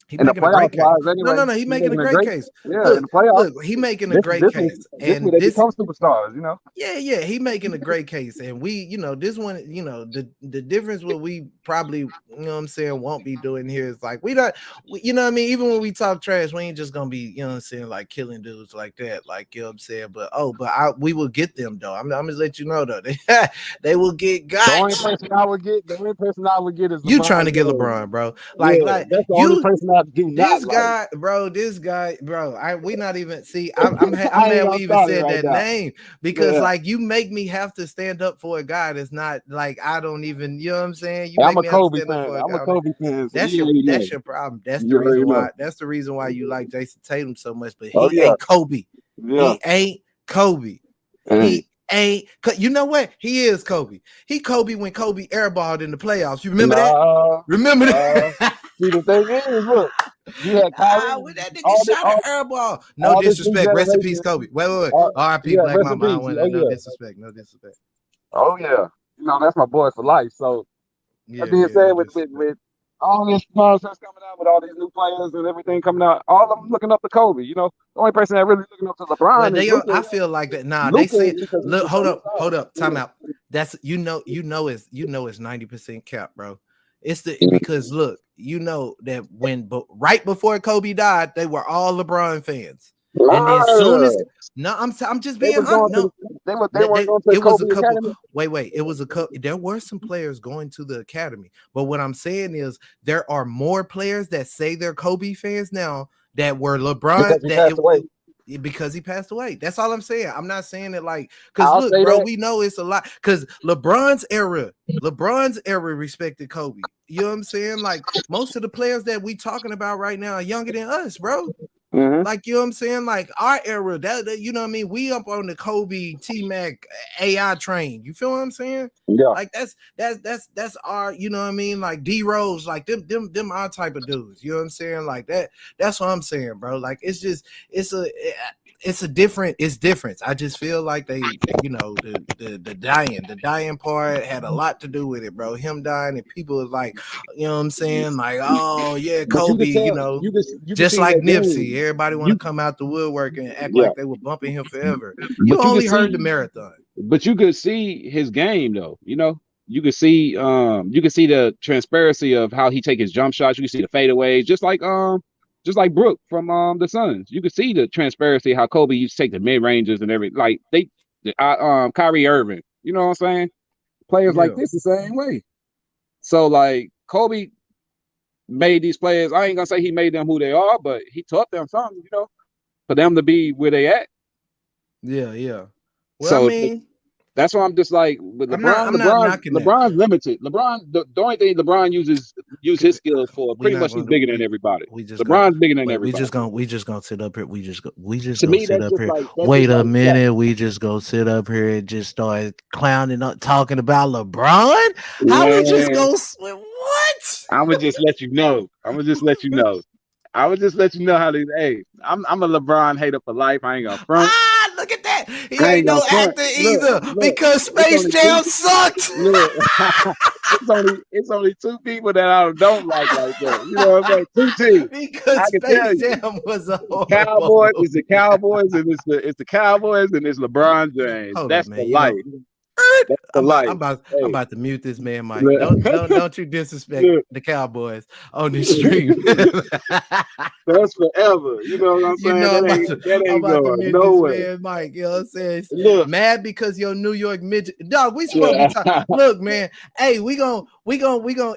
Speaker 1: He making a great case.
Speaker 3: Anyway,
Speaker 1: No, he making a great case.
Speaker 3: Yeah, in the playoffs.
Speaker 1: Look, he making a great case.
Speaker 3: This way they become superstars, you know.
Speaker 1: Yeah, he making a great case. And we, this one, the difference what we probably, you know what I'm saying, won't be doing here is like you know what I mean, even when we talk trash, we ain't just gonna be, you know what I'm saying, like killing dudes like that, like, you know what I'm saying. But we will get them though. I'm gonna let you know though. They will get got.
Speaker 3: The only person I would get is LeBron.
Speaker 1: You trying to get LeBron, bro. Like
Speaker 3: that's the only person I do
Speaker 1: this
Speaker 3: not
Speaker 1: guy, bro. We not even see. I'm mad we even said that name because like you make me have to stand up for a guy that's not like I don't even. You know what I'm saying?
Speaker 3: I'm a Kobe fan. I'm a Kobe fan.
Speaker 1: That's your problem. That's the reason why. That's the reason why you like Jayson Tatum so much. But he ain't Kobe. He ain't Kobe. He ain't. You know what? He is Kobe. He Kobe when Kobe airballed in the playoffs. You remember that? Remember that?
Speaker 3: See, the thing is, look, you had Kyrie.
Speaker 1: When that nigga shot an airball. No disrespect. Rest in peace, Kobe. Wait. R.I.P. Black Mama. No disrespect.
Speaker 3: Oh yeah, that's my boy for life. So that being said, with all this nonsense coming out, with all these new players and everything coming out, all of them looking up to Kobe. The only person that really looking up to LeBron.
Speaker 1: Well, I feel like that. Nah, they say, look, hold up, time out. That's it's 90% cap, bro. It's because look, that right before Kobe died, they were all LeBron fans. And then soon as I'm just being honest. It was a couple. Wait. It was a couple. There were some players going to the academy, but what I'm saying is there are more players that say they're Kobe fans now that were LeBron. Because he passed away. That's all I'm saying. I'm not saying it like, because
Speaker 2: I'll
Speaker 1: look,
Speaker 2: say
Speaker 1: bro,
Speaker 2: that.
Speaker 1: we know it's a lot. Because LeBron's era respected Kobe. You know what I'm saying? Like most of the players that we talking about right now are younger than us, bro.
Speaker 2: Mhm.
Speaker 1: Like, you know what I'm saying? Like our era, that you know what I mean? We up on the Kobe, T-Mac, AI train. You feel what I'm saying?
Speaker 2: Yeah.
Speaker 1: Like that's our, you know what I mean? Like D-Rose, like them our type of dudes. You know what I'm saying? Like that's what I'm saying, bro. Like it's different. I just feel like they you know, the dying part had a lot to do with it, bro. Him dying and people was like, you know what I'm saying? Like, oh yeah,
Speaker 2: But
Speaker 1: Kobe,
Speaker 2: you
Speaker 1: you
Speaker 2: can
Speaker 1: know.
Speaker 2: see
Speaker 1: Like
Speaker 2: that
Speaker 1: Nipsey,
Speaker 2: game.
Speaker 1: everybody want to come out the woodwork and act
Speaker 2: Yeah.
Speaker 1: like they were bumping him forever.
Speaker 2: But
Speaker 1: You
Speaker 2: you can
Speaker 1: only heard
Speaker 2: see
Speaker 1: the marathon.
Speaker 2: But you could see his game though, you know. You could see the transparency of how he take his jump shots. You can see the fadeaways, just like Brook from the Suns. You could see the transparency how Kobe used to take the mid ranges and everything. Like Kyrie Irving, you know what I'm saying? Players like this the same way. So like Kobe made these players. I ain't gonna say he made them who they are, but he taught them something, you know, for them to be where they at.
Speaker 1: Yeah. Well,
Speaker 2: So
Speaker 1: I mean,
Speaker 2: that's why I'm just like with LeBron.
Speaker 1: I'm not knocking that.
Speaker 2: LeBron's limited. The only thing LeBron use his skills for. Pretty much, he's bigger than everybody. LeBron's bigger than everybody.
Speaker 1: We just gonna sit up here. We just
Speaker 2: To
Speaker 1: gonna
Speaker 2: me,
Speaker 1: sit
Speaker 2: that's
Speaker 1: up
Speaker 2: just
Speaker 1: here.
Speaker 2: like
Speaker 1: Wait a minute. We just gonna sit up here and just start clowning up, talking about LeBron. How we just go? What?
Speaker 2: I'ma just let you know. I would just let you know how they. Hey, I'm a LeBron hater for life. I ain't gonna front.
Speaker 1: Look at that. He ain't no actor either because Space Jam sucked.
Speaker 2: Look, it's only two people that I don't like that. You know what I'm saying? Two teams.
Speaker 1: Because Space Jam was a
Speaker 2: Cowboys. It's the Cowboys and it's the Cowboys and it's LeBron James. That's the life.
Speaker 1: I'm about to mute this man, Mike. Don't you disrespect the Cowboys on this stream.
Speaker 2: That's forever. You know what I'm saying? That ain't going nowhere.
Speaker 1: This man, Mike. You know what I'm saying? Look, mad because your New York midget. Dog, we supposed to be talking. Look, man. Hey, we gonna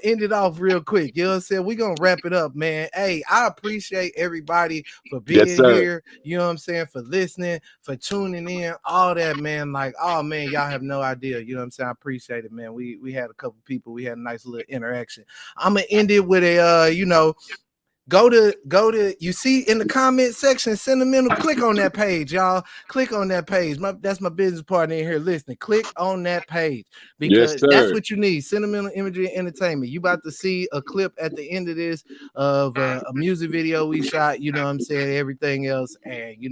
Speaker 1: end it off real quick. You know what I'm saying? We gonna wrap it up, man. Hey, I appreciate everybody for being here. You know what I'm saying? For listening, for tuning in, all that, man. Like, oh man, y'all have no idea. You know what I'm saying? I appreciate it, man. We had a couple people. We had a nice little interaction. I'm gonna end it with a go to you see in the comment section, sentimental. Click on that page, y'all. Click on that page. That's my business partner in here listening. Click on that page because that's what you need. Sentimental imagery and entertainment. You about to see a clip at the end of this of a music video we shot. You know what I'm saying? Everything else, and you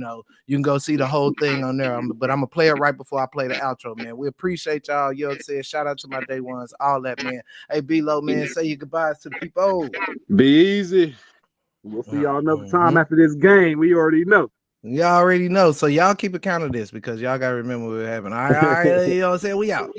Speaker 1: can go see the whole thing on there. But I'm gonna play it right before I play the outro, man. We appreciate y'all. You know what I'm saying? Shout out to my day ones, all that, man. Hey, B-Lo, man, say your goodbyes to the people.
Speaker 2: Be easy. We'll see y'all another time after this game. We already know.
Speaker 1: Y'all already know. So y'all keep account of this because y'all gotta remember what happened. All right, you know what I'm saying? We out.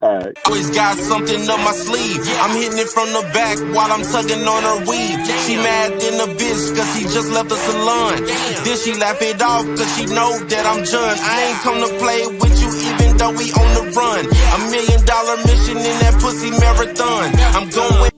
Speaker 2: All right.
Speaker 4: Always got something up my sleeve. I'm hitting it from the back while I'm tugging on her weave. She mad in the bitch cause he just left the salon. Then she laugh it off cause she know that I'm done. I ain't come to play with you even though we on the run. $1 million mission in that pussy marathon. I'm going